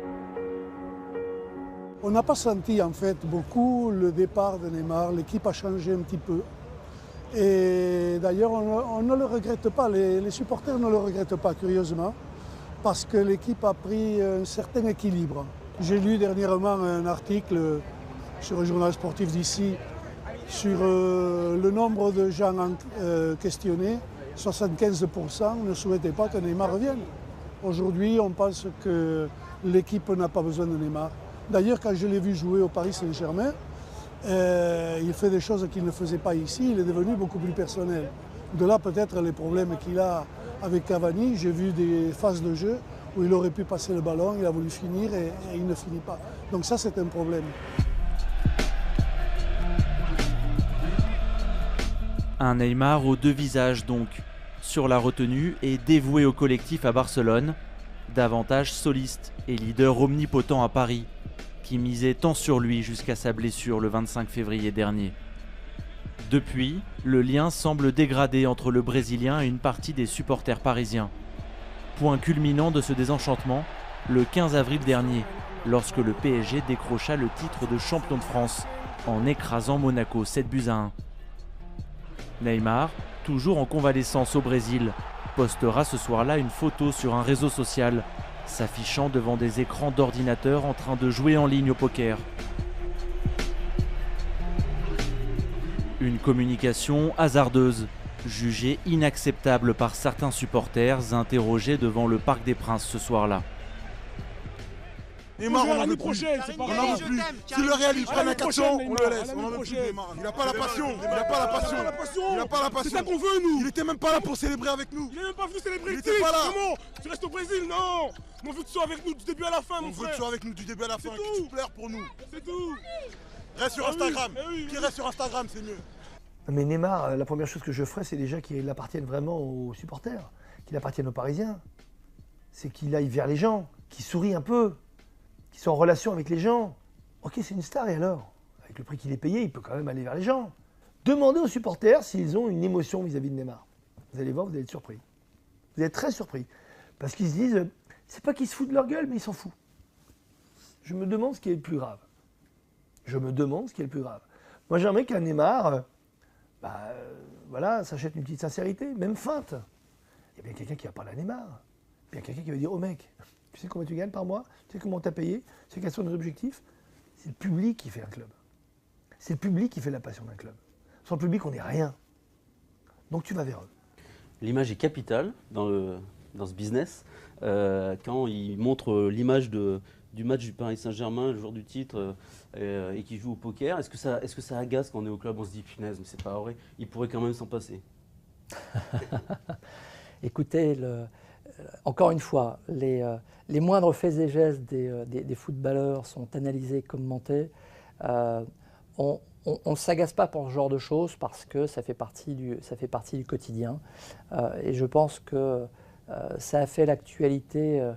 On n'a pas senti en fait beaucoup le départ de Neymar, l'équipe a changé un petit peu. Et d'ailleurs on ne le regrette pas, les supporters ne le regrettent pas curieusement, parce que l'équipe a pris un certain équilibre. J'ai lu dernièrement un article sur un journal sportif d'ici sur le nombre de gens questionnés. 75% ne souhaitaient pas que Neymar revienne. Aujourd'hui, on pense que l'équipe n'a pas besoin de Neymar. D'ailleurs, quand je l'ai vu jouer au Paris Saint-Germain, il fait des choses qu'il ne faisait pas ici, il est devenu beaucoup plus personnel. De là, peut-être les problèmes qu'il a avec Cavani. J'ai vu des phases de jeu où il aurait pu passer le ballon, il a voulu finir et il ne finit pas. Donc ça, c'est un problème. Un Neymar aux 2 visages donc, sur la retenue et dévoué au collectif à Barcelone, davantage soliste et leader omnipotent à Paris, qui misait tant sur lui jusqu'à sa blessure le 25 février dernier. Depuis, le lien semble dégradé entre le Brésilien et une partie des supporters parisiens. Point culminant de ce désenchantement, le 15 avril dernier, lorsque le PSG décrocha le titre de champion de France en écrasant Monaco 7-1. Neymar, toujours en convalescence au Brésil, postera ce soir-là une photo sur un réseau social, s'affichant devant des écrans d'ordinateur en train de jouer en ligne au poker. Une communication hasardeuse, jugée inacceptable par certains supporters interrogés devant le Parc des Princes ce soir-là. Neymar, on n'en veut plus. On n'en veut plus. Si le Real il prend un carton, on le laisse. On n'en veut plus Neymar. Il n'a pas la passion. Il n'a pas la passion. Il n'a pas la passion. C'est ça qu'on veut nous. Il était même pas là pour célébrer avec nous. Il n'est même pas venu célébrer. Il était pas là. Comment? Tu restes au Brésil? Non. On veut que tu sois avec nous du début à la fin, mon frère. On veut que tu sois avec nous du début à la fin. Que tu pleures pour nous. C'est tout. Reste sur Instagram. Qui reste sur Instagram, c'est mieux. Mais Neymar, la première chose que je ferais, c'est déjà qu'il appartienne vraiment aux supporters, qu'il appartienne aux Parisiens. C'est qu'il aille vers les gens, qu'il sourie un peu, qu'il soit en relation avec les gens. Ok, c'est une star, et alors? Avec le prix qu'il est payé, il peut quand même aller vers les gens. Demandez aux supporters s'ils ont une émotion vis-à-vis de Neymar. Vous allez voir, vous allez être surpris. Vous allez être très surpris. Parce qu'ils se disent, c'est pas qu'ils se foutent de leur gueule, mais ils s'en foutent. Je me demande ce qui est le plus grave. Je me demande ce qui est le plus grave. Moi, j'aimerais qu'un Neymar, voilà, s'achète une petite sincérité, même feinte. Il y a bien quelqu'un qui va parler à Neymar. Il y a quelqu'un qui va dire, oh mec, tu sais combien tu gagnes par mois? Tu sais comment on t'a payé? Tu sais quels sont nos objectifs? C'est le public qui fait un club. C'est le public qui fait la passion d'un club. Sans le public, on n'est rien. Donc tu vas vers eux. L'image est capitale dans ce business. Quand ils montrent l'image du match du Paris Saint-Germain, le jour du titre, et qui joue au poker, est-ce que ça agace quand on est au club? On se dit, punaise, mais c'est pas vrai, il pourrait quand même s'en passer. Écoutez, encore une fois, les moindres faits et gestes des footballeurs sont analysés, commentés. On ne s'agace pas pour ce genre de choses parce que ça fait partie du quotidien. Et je pense que ça a fait l'actualité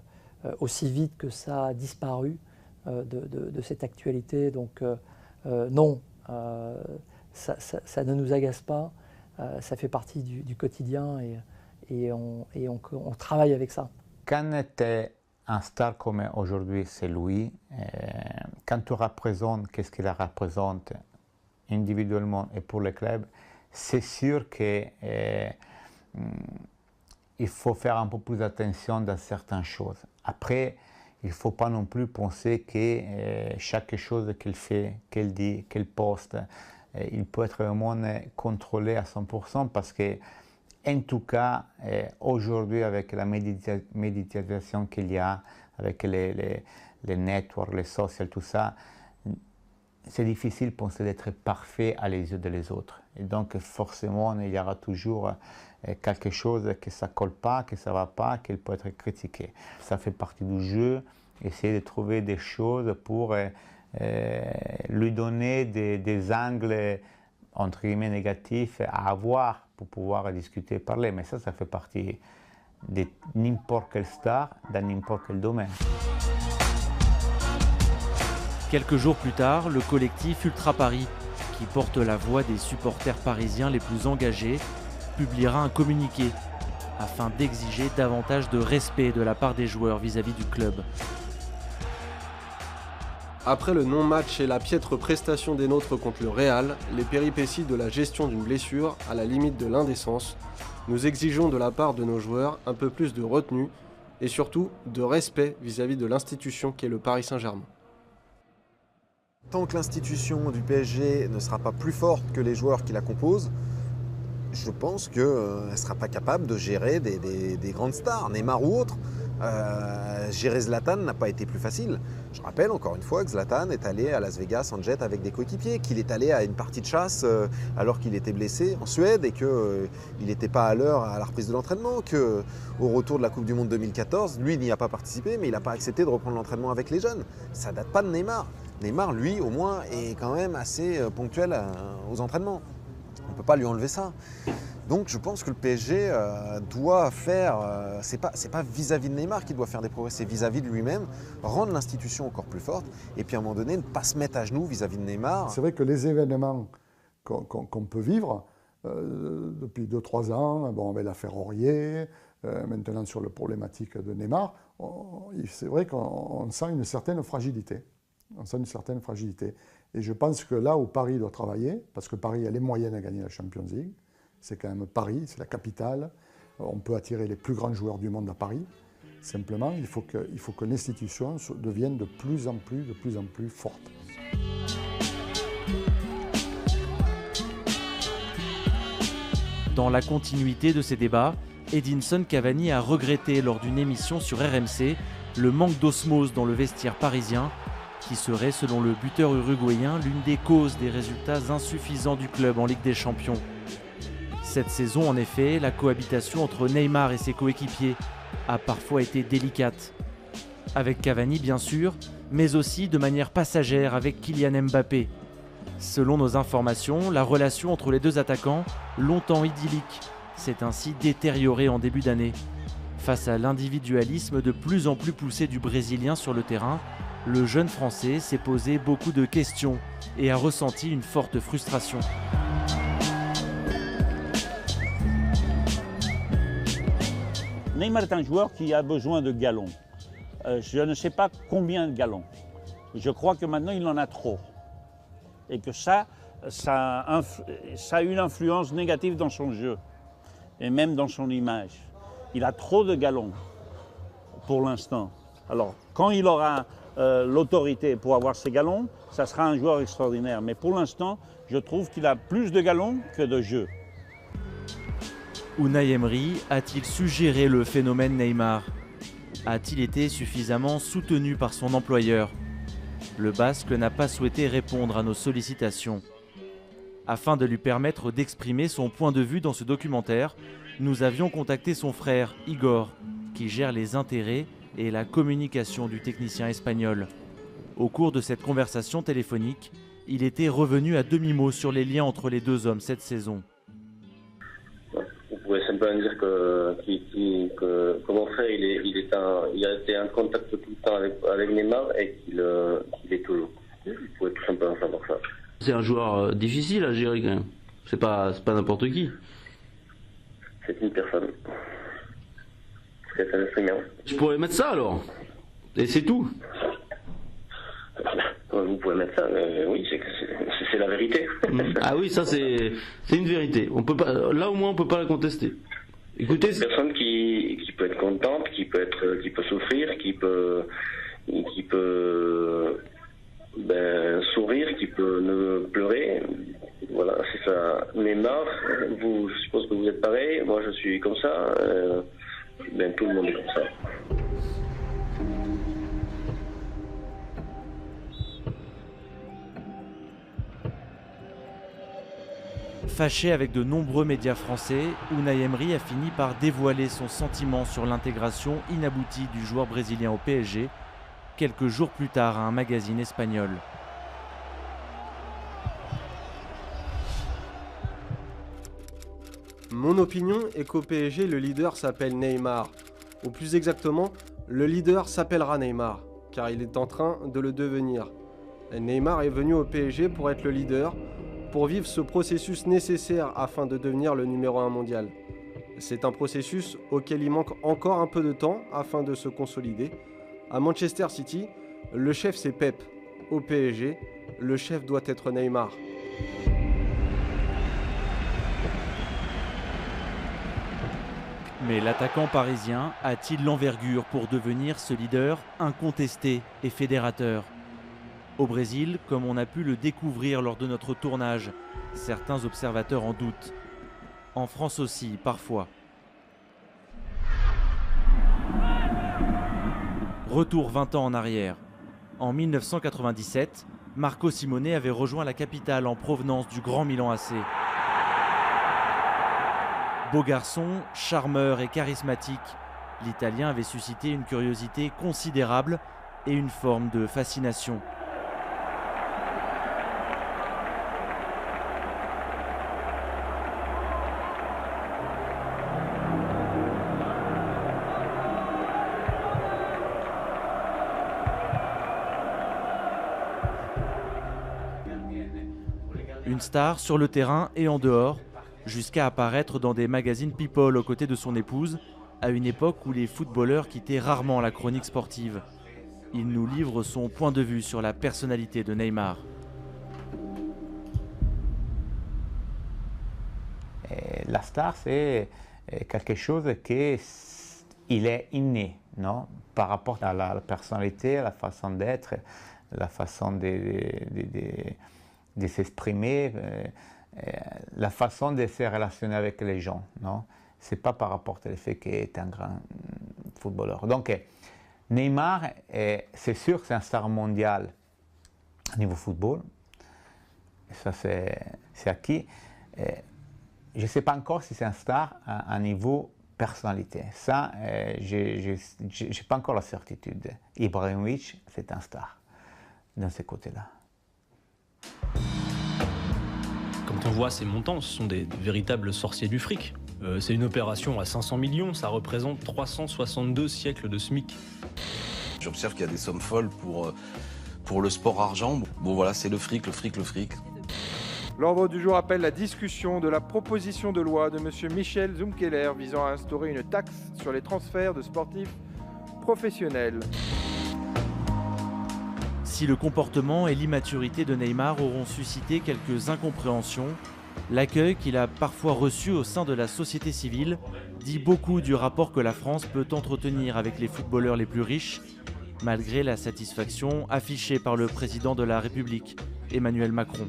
aussi vite que ça a disparu de cette actualité. Donc non, ça ne nous agace pas. Ça fait partie du quotidien et on travaille avec ça. Quand était un star comme aujourd'hui, c'est lui. Quand tu représentes, qu'est-ce qu'il représente individuellement et pour le club, c'est sûr qu'il faut faire un peu plus attention dans certaines choses. Après, il ne faut pas non plus penser que chaque chose qu'il fait, qu'il dit, qu'il poste, il peut être vraiment contrôlé à 100% parce que, en tout cas, aujourd'hui, avec la médiatisation qu'il y a, avec les networks, les sociaux, tout ça, c'est difficile de penser d'être parfait à les yeux des autres. Et donc, forcément, il y aura toujours quelque chose que ça ne colle pas, que ça ne va pas, qu'il peut être critiqué. Ça fait partie du jeu, essayer de trouver des choses pour lui donner des angles, entre guillemets, négatifs à avoir pour pouvoir discuter et parler. Mais ça fait partie de n'importe quelle star, dans n'importe quel domaine. Quelques jours plus tard, le collectif Ultra Paris, qui porte la voix des supporters parisiens les plus engagés, publiera un communiqué afin d'exiger davantage de respect de la part des joueurs vis-à-vis du club. Après le non-match et la piètre prestation des nôtres contre le Real, les péripéties de la gestion d'une blessure à la limite de l'indécence, nous exigeons de la part de nos joueurs un peu plus de retenue et surtout de respect vis-à-vis de l'institution qu'est le Paris Saint-Germain. Tant que l'institution du PSG ne sera pas plus forte que les joueurs qui la composent, je pense qu'elle ne sera pas capable de gérer des grandes stars, Neymar ou autres. Gérer Zlatan n'a pas été plus facile. Je rappelle encore une fois que Zlatan est allé à Las Vegas en jet avec des coéquipiers, qu'il est allé à une partie de chasse alors qu'il était blessé en Suède et qu'il n'était pas à l'heure à la reprise de l'entraînement, qu'au retour de la Coupe du Monde 2014, lui n'y a pas participé, mais il n'a pas accepté de reprendre l'entraînement avec les jeunes. Ça ne date pas de Neymar. Neymar, lui, au moins, est quand même assez ponctuel aux entraînements. On ne peut pas lui enlever ça. Donc je pense que le PSG doit faire, c'est pas vis-à-vis de Neymar qu'il doit faire des progrès, c'est vis-à-vis de lui-même, rendre l'institution encore plus forte et puis à un moment donné ne pas se mettre à genoux vis-à-vis de Neymar. C'est vrai que les événements qu'on peut vivre depuis 2-3 ans, bon, avec l'affaire Aurier, maintenant sur la problématique de Neymar, c'est vrai qu'on sent une certaine fragilité. On sent une certaine fragilité. Et je pense que là où Paris doit travailler, parce que Paris a les moyens de gagner la Champions League, c'est quand même Paris, c'est la capitale, on peut attirer les plus grands joueurs du monde à Paris. Simplement, il faut que l'institution devienne de plus en plus forte. Dans la continuité de ces débats, Edinson Cavani a regretté lors d'une émission sur RMC le manque d'osmose dans le vestiaire parisien, qui serait, selon le buteur uruguayen, l'une des causes des résultats insuffisants du club en Ligue des Champions. Cette saison, en effet, la cohabitation entre Neymar et ses coéquipiers a parfois été délicate. Avec Cavani, bien sûr, mais aussi de manière passagère avec Kylian Mbappé. Selon nos informations, la relation entre les deux attaquants, longtemps idyllique, s'est ainsi détériorée en début d'année. Face à l'individualisme de plus en plus poussé du Brésilien sur le terrain, le jeune Français s'est posé beaucoup de questions et a ressenti une forte frustration. Neymar est un joueur qui a besoin de galons. Je ne sais pas combien de galons. Je crois que maintenant il en a trop. Et que ça a une influence négative dans son jeu et même dans son image. Il a trop de galons pour l'instant. Alors, quand il aura l'autorité pour avoir ses galons, ça sera un joueur extraordinaire. Mais pour l'instant, je trouve qu'il a plus de galons que de jeu. Unai Emery a-t-il su gérer le phénomène Neymar? A-t-il été suffisamment soutenu par son employeur? Le Basque n'a pas souhaité répondre à nos sollicitations. Afin de lui permettre d'exprimer son point de vue dans ce documentaire, nous avions contacté son frère, Igor, qui gère les intérêts et la communication du technicien espagnol. Au cours de cette conversation téléphonique, il était revenu à demi-mot sur les liens entre les deux hommes cette saison. Vous pouvez simplement dire que mon frère, il a été en contact tout le temps avec Neymar et qu'il est toujours. Vous pouvez tout simplement savoir ça. C'est un joueur difficile à gérer quand même. C'est pas n'importe qui. C'est une personne. C'est un être humain. Tu pourrais mettre ça alors. Et c'est tout. Vous pouvez mettre ça, oui, c'est la vérité. Ah oui, ça c'est une vérité. On peut pas, là au moins on peut pas la contester. Écoutez, c'est une personne qui peut être contente, qui peut souffrir, qui peut sourire, qui peut pleurer. Voilà, c'est ça. Neymar, je suppose que vous êtes pareil. Moi, je suis comme ça. Tout le monde est comme ça. Fâché avec de nombreux médias français, Unai Emery a fini par dévoiler son sentiment sur l'intégration inaboutie du joueur brésilien au PSG, quelques jours plus tard à un magazine espagnol. Mon opinion est qu'au PSG, le leader s'appelle Neymar. Ou plus exactement, le leader s'appellera Neymar, car il est en train de le devenir. Et Neymar est venu au PSG pour être le leader, pour vivre ce processus nécessaire afin de devenir le numéro 1 mondial. C'est un processus auquel il manque encore un peu de temps afin de se consolider. À Manchester City, le chef c'est Pep. Au PSG, le chef doit être Neymar. Mais l'attaquant parisien a-t-il l'envergure pour devenir ce leader incontesté et fédérateur? Au Brésil, comme on a pu le découvrir lors de notre tournage, certains observateurs en doutent. En France aussi, parfois. Retour 20 ans en arrière. En 1997, Marco Simone avait rejoint la capitale en provenance du Grand Milan AC. Beau garçon, charmeur et charismatique, l'Italien avait suscité une curiosité considérable et une forme de fascination. Une star sur le terrain et en dehors, jusqu'à apparaître dans des magazines People aux côtés de son épouse, à une époque où les footballeurs quittaient rarement la chronique sportive. Il nous livre son point de vue sur la personnalité de Neymar. La star, c'est quelque chose qui est inné, non? Par rapport à la personnalité, à la façon d'être, la façon de s'exprimer, la façon de se relationner avec les gens. Ce n'est pas par rapport au fait qu'il est un grand footballeur. Donc, Neymar, c'est sûr, c'est un star mondial au niveau football. Ça, c'est acquis. Je ne sais pas encore si c'est un star à niveau personnalité. Ça, je n'ai pas encore la certitude. Ibrahimovic, c'est un star dans ce côté-là. on voit ces montants, ce sont des véritables sorciers du fric. C'est une opération à 500 millions, ça représente 362 siècles de SMIC. J'observe qu'il y a des sommes folles pour le sport argent. Bon voilà, c'est le fric, le fric, le fric. L'ordre du jour appelle la discussion de la proposition de loi de M. Michel Zumkeller visant à instaurer une taxe sur les transferts de sportifs professionnels. Si le comportement et l'immaturité de Neymar auront suscité quelques incompréhensions, l'accueil qu'il a parfois reçu au sein de la société civile dit beaucoup du rapport que la France peut entretenir avec les footballeurs les plus riches, malgré la satisfaction affichée par le président de la République, Emmanuel Macron.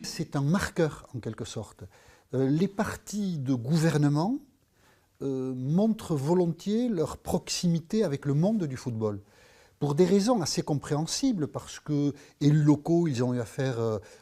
C'est un marqueur en quelque sorte. Les partis de gouvernement montrent volontiers leur proximité avec le monde du football. Pour des raisons assez compréhensibles, parce que élus locaux, ils ont eu affaire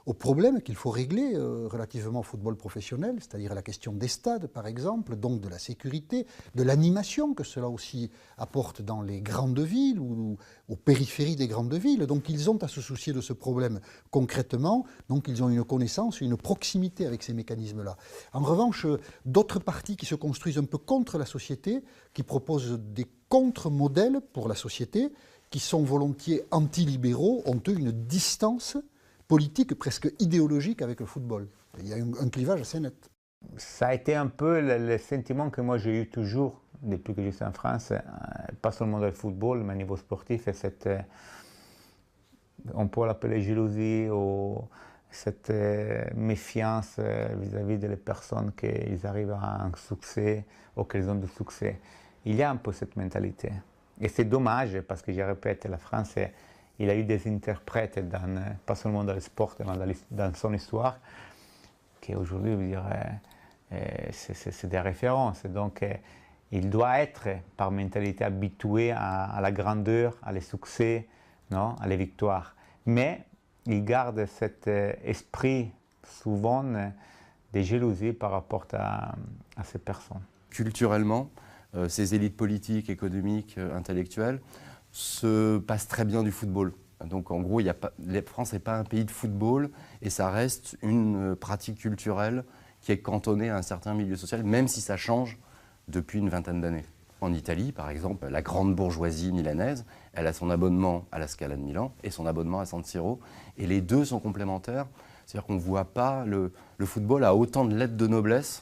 aux problèmes qu'il faut régler relativement au football professionnel, c'est-à-dire à la question des stades, par exemple, donc de la sécurité, de l'animation que cela aussi apporte dans les grandes villes ou aux périphéries des grandes villes. Donc ils ont à se soucier de ce problème concrètement, donc ils ont une connaissance, une proximité avec ces mécanismes-là. En revanche, d'autres partis qui se construisent un peu contre la société, qui proposent des contre-modèles pour la société, qui sont volontiers anti-libéraux, ont eux une distance politique presque idéologique avec le football. Il y a un clivage assez net. Ça a été un peu le sentiment que moi j'ai eu toujours depuis que je suis en France, pas seulement dans le football, mais au niveau sportif, c'est cette, on peut l'appeler jalousie ou cette méfiance vis-à-vis des personnes qu'ils arrivent à un succès ou qu'ils ont du succès. Il y a un peu cette mentalité. Et c'est dommage parce que, je répète, la France, il a eu des interprètes, pas seulement dans le sport, mais dans son histoire, qui aujourd'hui, c'est des références. Donc, il doit être, par mentalité, habitué à la grandeur, à les succès, non, à les victoires. Mais il garde cet esprit, souvent, de jalousie par rapport à ces personnes. Culturellement, ces élites politiques, économiques, intellectuelles se passent très bien du football. Donc en gros, la France n'est pas un pays de football et ça reste une pratique culturelle qui est cantonnée à un certain milieu social, même si ça change depuis une vingtaine d'années. En Italie, par exemple, la grande bourgeoisie milanaise, elle a son abonnement à la Scala de Milan et son abonnement à San Siro, et les deux sont complémentaires. C'est-à-dire qu'on ne voit pas le football à autant de lettres de noblesse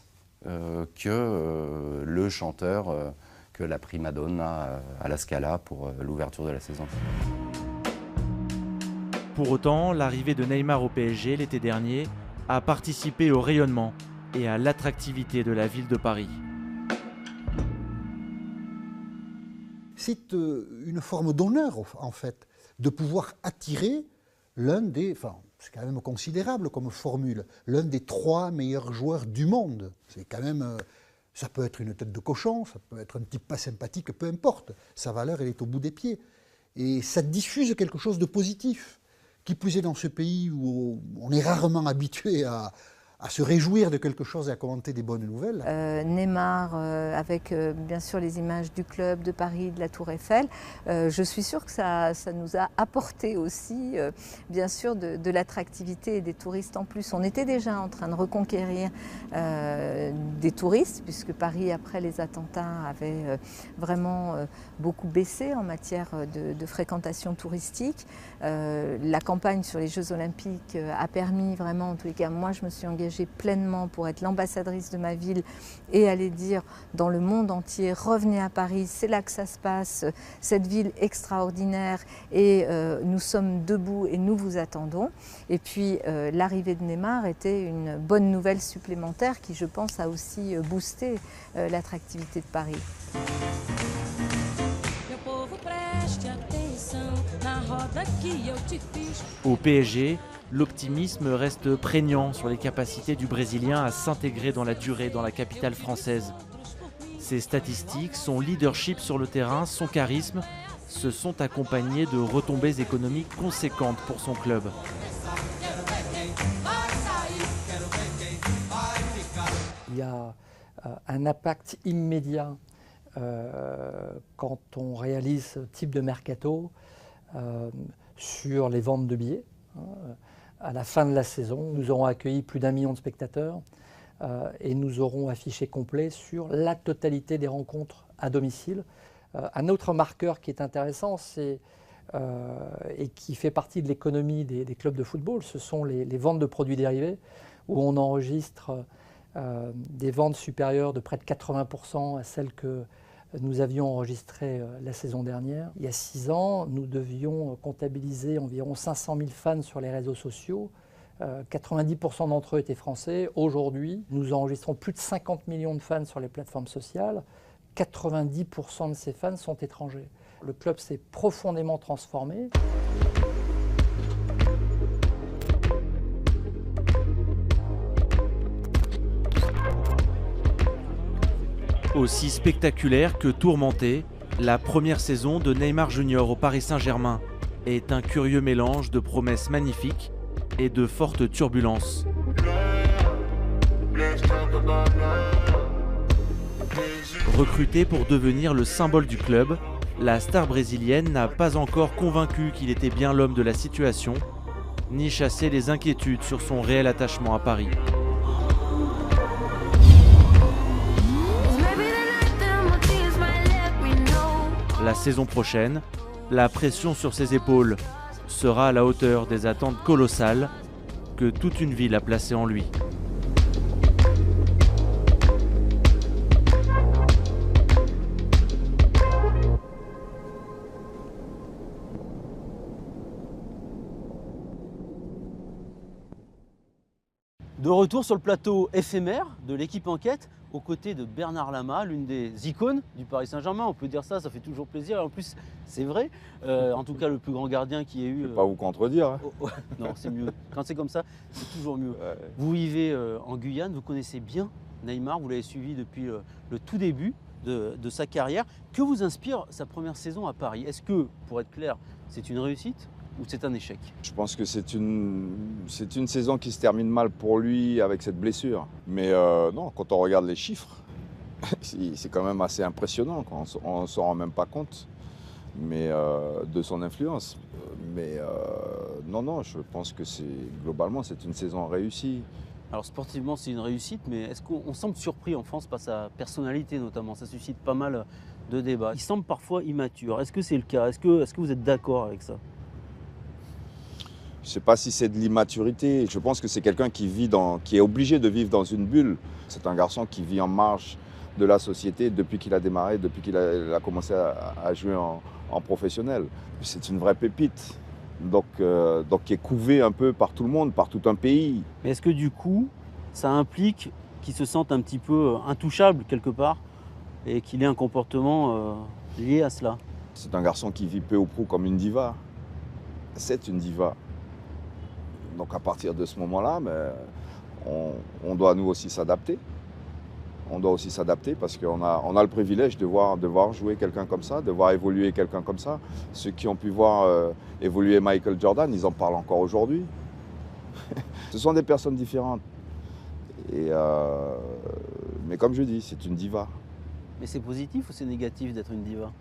que le chanteur, que la prima donna à la Scala pour l'ouverture de la saison. Pour autant, l'arrivée de Neymar au PSG l'été dernier a participé au rayonnement et à l'attractivité de la ville de Paris. C'est une forme d'honneur, en fait, de pouvoir attirer l'un des... C'est quand même considérable comme formule. L'un des 3 meilleurs joueurs du monde. C'est quand même... Ça peut être une tête de cochon, ça peut être un type pas sympathique, peu importe. Sa valeur, elle est au bout des pieds. Et ça diffuse quelque chose de positif. Qui plus est dans ce pays où on est rarement habitué à se réjouir de quelque chose et à commenter des bonnes nouvelles. Neymar, avec bien sûr les images du club, de Paris, de la Tour Eiffel, je suis sûre que ça nous a apporté aussi, bien sûr, de l'attractivité et des touristes en plus. On était déjà en train de reconquérir des touristes, puisque Paris, après les attentats, avait vraiment beaucoup baissé en matière de fréquentation touristique. La campagne sur les Jeux Olympiques a permis vraiment, en tous les cas, moi je me suis engagée pleinement pour être l'ambassadrice de ma ville et aller dire dans le monde entier, revenez à Paris, c'est là que ça se passe, cette ville extraordinaire et nous sommes debout et nous vous attendons. Et puis l'arrivée de Neymar était une bonne nouvelle supplémentaire qui, je pense, a aussi boosté l'attractivité de Paris. Au PSG, l'optimisme reste prégnant sur les capacités du Brésilien à s'intégrer dans la durée dans la capitale française. Ses statistiques, son leadership sur le terrain, son charisme se sont accompagnés de retombées économiques conséquentes pour son club. Il y a un impact immédiat quand on réalise ce type de mercato sur les ventes de billets. À la fin de la saison, nous aurons accueilli plus d'1 million de spectateurs et nous aurons affiché complet sur la totalité des rencontres à domicile. Un autre marqueur qui est intéressant, et qui fait partie de l'économie des clubs de football, ce sont les ventes de produits dérivés, où on enregistre des ventes supérieures de près de 80% à celles que nous avions enregistrées la saison dernière. Il y a 6 ans, nous devions comptabiliser environ 500 000 fans sur les réseaux sociaux. 90% d'entre eux étaient français. Aujourd'hui, nous enregistrons plus de 50 millions de fans sur les plateformes sociales. 90% de ces fans sont étrangers. Le club s'est profondément transformé. Aussi spectaculaire que tourmentée, la première saison de Neymar Junior au Paris Saint-Germain est un curieux mélange de promesses magnifiques et de fortes turbulences. Recruté pour devenir le symbole du club, la star brésilienne n'a pas encore convaincu qu'il était bien l'homme de la situation, ni chassé les inquiétudes sur son réel attachement à Paris. La saison prochaine, la pression sur ses épaules sera à la hauteur des attentes colossales que toute une ville a placées en lui. De retour sur le plateau éphémère de l'équipe Enquête, aux côtés de Bernard Lama, l'une des icônes du Paris Saint-Germain. On peut dire ça fait toujours plaisir. Et en plus, c'est vrai. En tout cas, le plus grand gardien qui ait eu... Je ne vais pas vous contredire. Hein. Non, c'est mieux. Quand c'est comme ça, c'est toujours mieux. Ouais. Vous vivez en Guyane, vous connaissez bien Neymar, vous l'avez suivi depuis le tout début de sa carrière. Que vous inspire sa première saison à Paris? Est-ce que, pour être clair, c'est une réussite ou c'est un échec? Je pense que c'est une saison qui se termine mal pour lui avec cette blessure. Mais non, quand on regarde les chiffres, c'est quand même assez impressionnant. On ne s'en rend même pas compte de son influence. Mais non, je pense que globalement, c'est une saison réussie. Alors sportivement, c'est une réussite, mais est-ce qu'on semble surpris en France par sa personnalité notamment? Ça suscite pas mal de débats. Il semble parfois immature. Est-ce que c'est le cas? Est-ce que vous êtes d'accord avec ça? Je ne sais pas si c'est de l'immaturité. Je pense que c'est quelqu'un qui est obligé de vivre dans une bulle. C'est un garçon qui vit en marge de la société depuis qu'il a démarré, depuis qu'il a commencé à jouer en professionnel. C'est une vraie pépite, donc qui est couvée un peu par tout le monde, par tout un pays. Mais est-ce que du coup, ça implique qu'il se sente un petit peu intouchable quelque part et qu'il ait un comportement lié à cela? C'est un garçon qui vit peu ou prou comme une diva. C'est une diva. Donc à partir de ce moment-là, on doit nous aussi s'adapter. On doit aussi s'adapter parce qu'on a le privilège de voir jouer quelqu'un comme ça, de voir évoluer quelqu'un comme ça. Ceux qui ont pu voir évoluer Michael Jordan, ils en parlent encore aujourd'hui. Ce sont des personnes différentes. Mais comme je dis, c'est une diva. Mais c'est positif ou c'est négatif d'être une diva?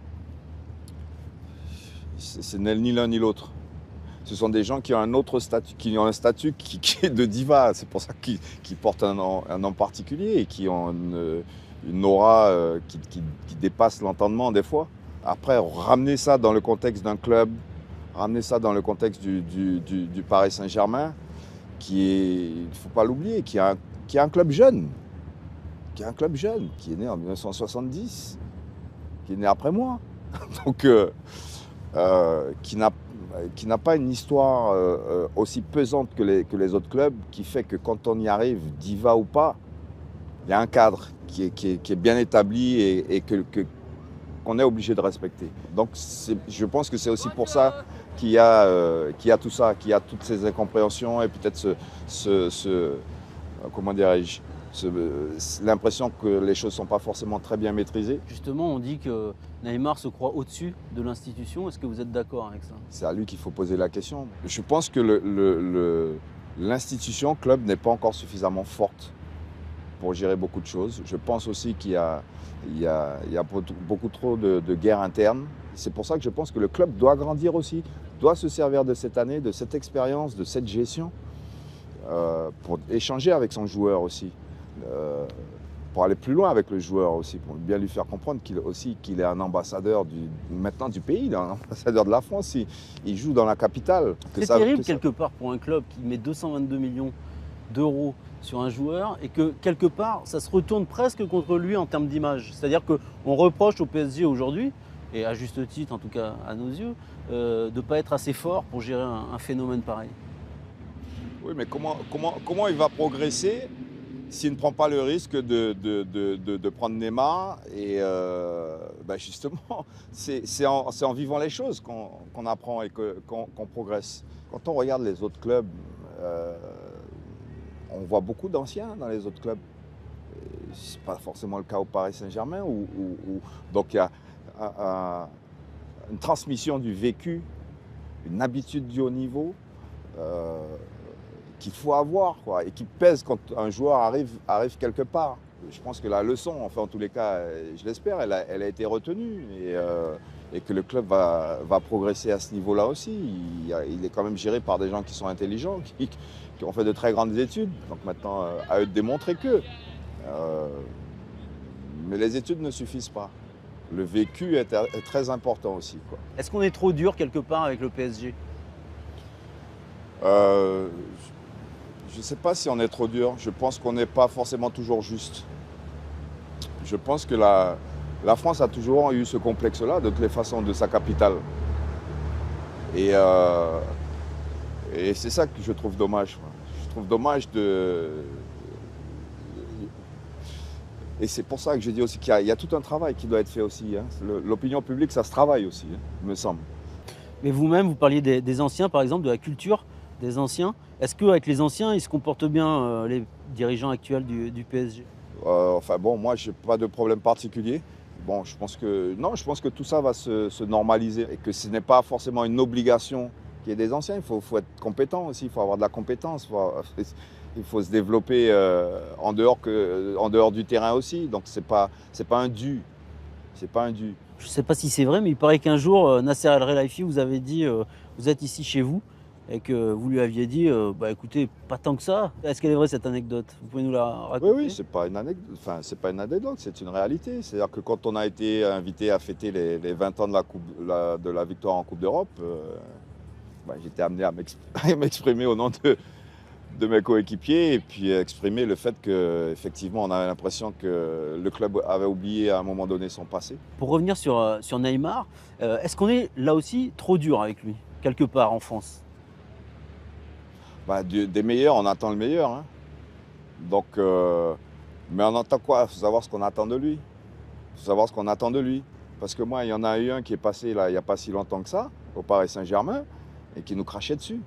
C'est ni l'un ni l'autre. Ce sont des gens qui ont un autre statut, qui est de diva. C'est pour ça qu'ils portent un nom particulier et qui ont une aura qui dépasse l'entendement des fois. Après, ramener ça dans le contexte d'un club, ramener ça dans le contexte du Paris Saint-Germain, il ne faut pas l'oublier, qui est un club jeune, qui est né en 1970, qui est né après moi. Donc, qui n'a pas une histoire aussi pesante que les autres clubs, qui fait que quand on y arrive, diva ou pas, il y a un cadre qui est bien établi et qu'on est obligé de respecter. Donc je pense que c'est aussi pour ça qu'il y a tout ça, qu'il y a toutes ces incompréhensions et peut-être comment dirais-je, l'impression que les choses ne sont pas forcément très bien maîtrisées. Justement, on dit que Neymar se croit au-dessus de l'institution. Est-ce que vous êtes d'accord avec ça? C'est à lui qu'il faut poser la question. Je pense que l'institution club n'est pas encore suffisamment forte pour gérer beaucoup de choses. Je pense aussi qu'il y a beaucoup trop de guerres internes. C'est pour ça que je pense que le club doit grandir aussi, doit se servir de cette année, de cette expérience, de cette gestion, pour échanger avec son joueur aussi. Pour aller plus loin avec le joueur aussi, pour bien lui faire comprendre qu'il est un ambassadeur maintenant du pays, il est un ambassadeur de la France, il joue dans la capitale. C'est terrible quelque part pour un club qui met 222 millions d'euros sur un joueur et que quelque part ça se retourne presque contre lui en termes d'image. C'est-à-dire qu'on reproche au PSG aujourd'hui, et à juste titre en tout cas à nos yeux, de ne pas être assez fort pour gérer un phénomène pareil. Oui, mais comment il va progresser s'il ne prend pas le risque de prendre Neymar? Et justement, c'est en vivant les choses qu'on apprend et qu'on progresse. Quand on regarde les autres clubs, on voit beaucoup d'anciens dans les autres clubs. Ce n'est pas forcément le cas au Paris Saint-Germain. Donc il y a une transmission du vécu, une habitude du haut niveau qu'il faut avoir, quoi, et qui pèse quand un joueur arrive quelque part. Je pense que la leçon, enfin en tous les cas, je l'espère, elle a été retenue et que le club va progresser à ce niveau-là aussi. Il est quand même géré par des gens qui sont intelligents, qui ont fait de très grandes études. Donc maintenant, à eux de démontrer que. Mais les études ne suffisent pas. Le vécu est très important aussi, quoi. Est-ce qu'on est trop dur quelque part avec le PSG? Je ne sais pas si on est trop dur. Je pense qu'on n'est pas forcément toujours juste. Je pense que la France a toujours eu ce complexe-là, de toutes les façons, de sa capitale. Et c'est ça que je trouve dommage. Je trouve dommage Et c'est pour ça que je dis aussi qu'il y a tout un travail qui doit être fait aussi. Hein. L'opinion publique, ça se travaille aussi, hein, il me semble. Mais vous-même, vous parliez des anciens, par exemple, de la culture des anciens. Est-ce qu'avec les anciens, ils se comportent bien, les dirigeants actuels du PSG? Enfin bon, moi, je n'ai pas de problème particulier. Bon, je pense que tout ça va se normaliser et que ce n'est pas forcément une obligation qu'il y ait des anciens. Il faut être compétent aussi, il faut avoir de la compétence. Il faut se développer en dehors du terrain aussi. Donc c'est pas un dû. C'est pas un dû. Je ne sais pas si c'est vrai, mais il paraît qu'un jour, Nasser El Khelaifi vous avait dit vous êtes ici chez vous et que vous lui aviez dit écoutez, pas tant que ça. Est-ce qu'elle est vraie cette anecdote? Vous pouvez nous la raconter? Oui, c'est pas une anecdote. Enfin, c'est pas une anecdote, c'est une réalité. C'est-à-dire que quand on a été invité à fêter les 20 ans de la victoire en Coupe d'Europe, j'étais amené à m'exprimer au nom de mes coéquipiers et puis exprimer le fait qu'effectivement on avait l'impression que le club avait oublié à un moment donné son passé. Pour revenir sur Neymar, est-ce qu'on est là aussi trop dur avec lui, quelque part en France? Des meilleurs, on attend le meilleur. Hein. Donc, mais on attend quoi? Il faut savoir ce qu'on attend de lui. Il faut savoir ce qu'on attend de lui. Parce que moi, il y en a eu un qui est passé là, il n'y a pas si longtemps que ça, au Paris Saint-Germain, et qui nous crachait dessus.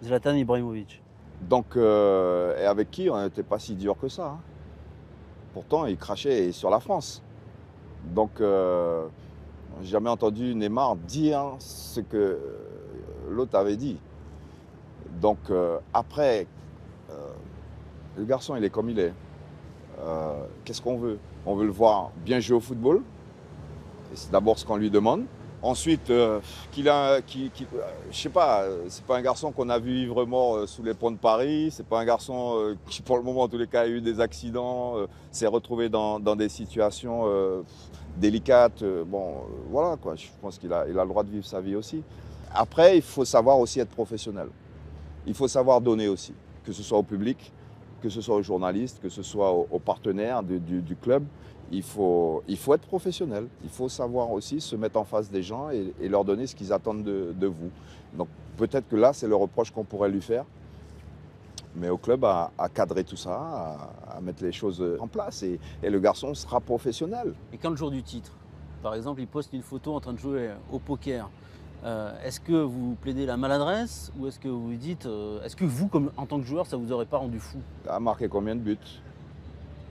Zlatan Ibrahimovic. Donc, et avec qui on n'était pas si dur que ça. Hein. Pourtant, il crachait sur la France. Donc, j'ai jamais entendu Neymar dire ce que l'autre avait dit. Donc, après, le garçon, il est comme il est. Qu'est-ce qu'on veut? On veut le voir bien jouer au football. Et c'est d'abord ce qu'on lui demande. Ensuite, je sais pas, c'est pas un garçon qu'on a vu ivre-mort sous les ponts de Paris, c'est pas un garçon qui, pour le moment, en tous les cas, a eu des accidents, s'est retrouvé dans des situations délicates. Voilà, quoi. Je pense qu'il a le droit de vivre sa vie aussi. Après, il faut savoir aussi être professionnel. Il faut savoir donner aussi, que ce soit au public, que ce soit aux journalistes, que ce soit aux partenaires du club. Il faut être professionnel. Il faut savoir aussi se mettre en face des gens et leur donner ce qu'ils attendent de vous. Donc peut-être que là, c'est le reproche qu'on pourrait lui faire. Mais au club, à cadrer tout ça, à mettre les choses en place. Et le garçon sera professionnel. Et quand le jour du titre, par exemple, il poste une photo en train de jouer au poker, est-ce que vous plaidez la maladresse ou est-ce que vous dites, est-ce que vous, en tant que joueur, ça vous aurait pas rendu fou? Il a marqué combien de buts?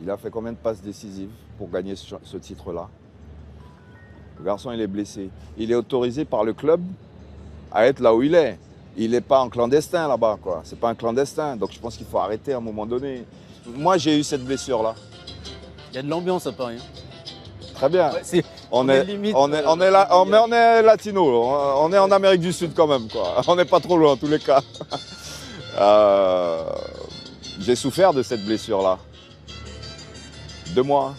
Il a fait combien de passes décisives pour gagner ce titre-là? Le garçon, il est blessé. Il est autorisé par le club à être là où il est. Il n'est pas en clandestin là-bas, quoi. C'est pas un clandestin. Donc je pense qu'il faut arrêter à un moment donné. Moi, j'ai eu cette blessure-là. Il y a de l'ambiance à Paris. très bien. Ouais, on est latino, on est en Amérique du Sud quand même, quoi. On n'est pas trop loin en tous les cas. J'ai souffert de cette blessure-là. 2 mois.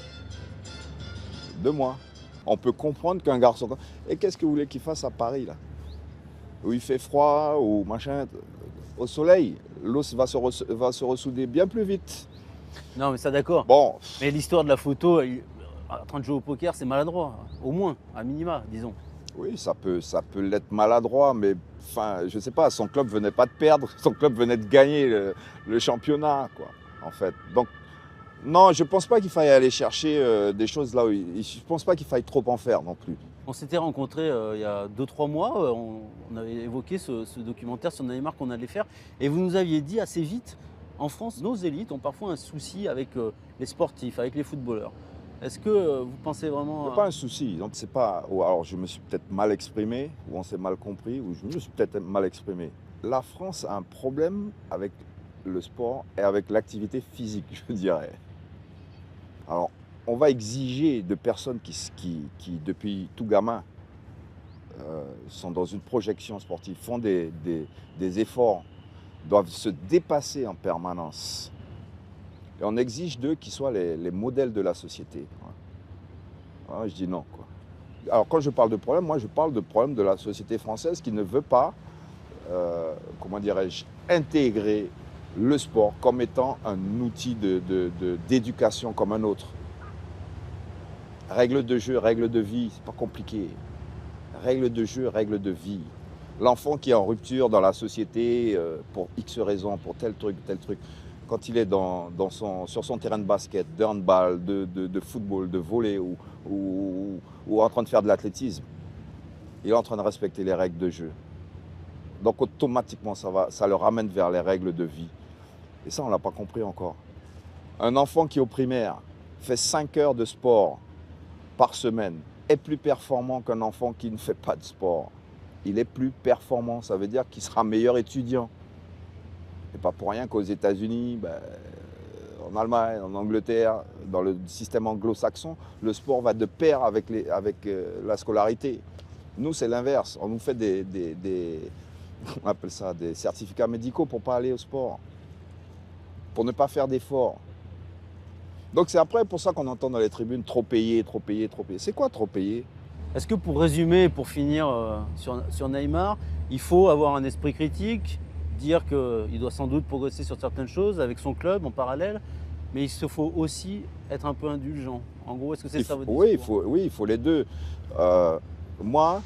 2 mois. On peut comprendre qu'un garçon... Et qu'est-ce que vous voulez qu'il fasse à Paris, là? Où il fait froid, ou machin... Au soleil, l'os va se ressouder bien plus vite. Non, mais ça d'accord. Bon. Mais l'histoire de la photo, en train de jouer au poker, c'est maladroit. Au moins, à minima, disons. Oui, ça peut l'être maladroit, mais enfin, je sais pas, son club venait pas de perdre, son club venait de gagner le championnat, quoi, en fait. Donc, non, je pense pas qu'il faille aller chercher des choses là où... Je pense pas qu'il faille trop en faire non plus. On s'était rencontrés il y a 2-3 mois, on avait évoqué ce documentaire sur Neymar qu'on allait faire, et vous nous aviez dit assez vite, en France, nos élites ont parfois un souci avec les sportifs, avec les footballeurs. Est-ce que vous pensez vraiment... C'est pas un souci, donc c'est pas... Ou alors je me suis peut-être mal exprimé, ou on s'est mal compris, ou je me suis peut-être mal exprimé. La France a un problème avec le sport et avec l'activité physique, je dirais. Alors, on va exiger de personnes qui depuis tout gamin, sont dans une projection sportive, font des efforts, doivent se dépasser en permanence. Et on exige d'eux qu'ils soient les modèles de la société. Alors, je dis non, quoi. Alors quand je parle de problème, moi je parle de problème de la société française qui ne veut pas, comment dirais-je, intégrer le sport comme étant un outil d'éducation comme un autre. Règles de jeu, règles de vie, c'est pas compliqué. Règles de jeu, règles de vie. L'enfant qui est en rupture dans la société pour X raisons, pour tel truc, quand il est sur son terrain de basket, de handball, de football, de volley ou en train de faire de l'athlétisme, il est en train de respecter les règles de jeu. Donc automatiquement, ça le ramène vers les règles de vie. Et ça, on ne l'a pas compris encore. Un enfant qui, au primaire, fait 5 heures de sport par semaine est plus performant qu'un enfant qui ne fait pas de sport. Il est plus performant, ça veut dire qu'il sera meilleur étudiant. Et pas pour rien qu'aux États-Unis, en Allemagne, en Angleterre, dans le système anglo-saxon, le sport va de pair avec la scolarité. Nous, c'est l'inverse. On nous fait on appelle ça des certificats médicaux pour ne pas aller au sport, pour ne pas faire d'efforts. Donc c'est après pour ça qu'on entend dans les tribunes trop payer, trop payer, trop payer. C'est quoi trop payer? Est-ce que pour résumer, pour finir sur Neymar, il faut avoir un esprit critique, dire qu'il doit sans doute progresser sur certaines choses avec son club en parallèle, mais il se faut aussi être un peu indulgent. En gros, est-ce que c'est ça votre discours? Oui, il faut les deux. Moi,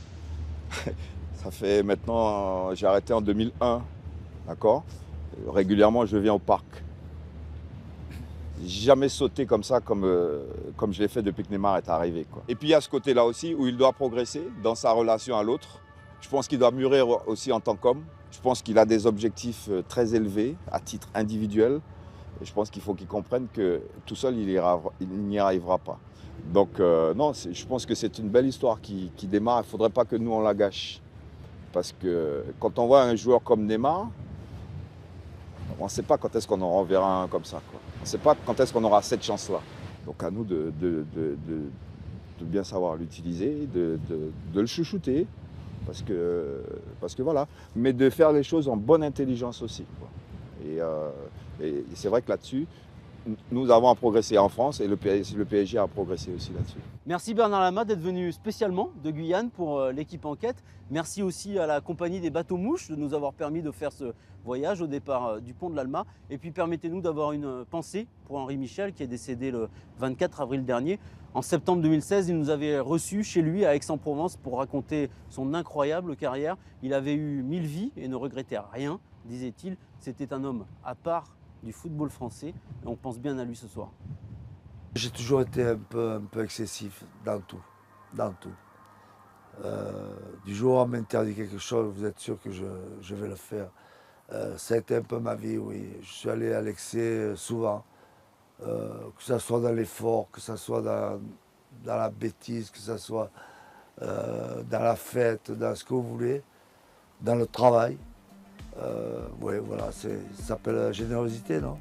ça fait maintenant, j'ai arrêté en 2001, d'accord? Régulièrement, je viens au parc. Jamais sauté comme ça, comme je l'ai fait depuis que Neymar est arrivé, quoi. Et puis il y a ce côté-là aussi où il doit progresser dans sa relation à l'autre. Je pense qu'il doit mûrir aussi en tant qu'homme. Je pense qu'il a des objectifs très élevés à titre individuel. Et je pense qu'il faut qu'il comprenne que tout seul, il n'y arrivera pas. Donc non, je pense que c'est une belle histoire qui démarre. Il ne faudrait pas que nous, on la gâche. Parce que quand on voit un joueur comme Neymar, on ne sait pas quand est-ce qu'on en reverra un comme ça, quoi. On ne sait pas quand est-ce qu'on aura cette chance-là. Donc à nous de bien savoir l'utiliser, de le chouchouter, parce que voilà. Mais de faire les choses en bonne intelligence aussi, quoi. Et c'est vrai que là-dessus, nous avons à progresser en France et le PSG a progressé aussi là-dessus. Merci Bernard Lama d'être venu spécialement de Guyane pour l'équipe Enquête. Merci aussi à la compagnie des bateaux mouches de nous avoir permis de faire ce voyage au départ du pont de l'Alma. Et puis permettez-nous d'avoir une pensée pour Henri Michel qui est décédé le 24 avril dernier. En septembre 2016, il nous avait reçus chez lui à Aix-en-Provence pour raconter son incroyable carrière. Il avait eu 1000 vies et ne regrettait rien, disait-il. C'était un homme à part du football français et on pense bien à lui ce soir. J'ai toujours été un peu excessif dans tout. Du jour où on m'interdit quelque chose, vous êtes sûr que je vais le faire. Ça a été un peu ma vie, oui. Je suis allé à l'excès souvent, que ce soit dans l'effort, que ce soit dans la bêtise, que ce soit dans la fête, dans ce que vous voulez, dans le travail. Oui, voilà, ça s'appelle la générosité, non?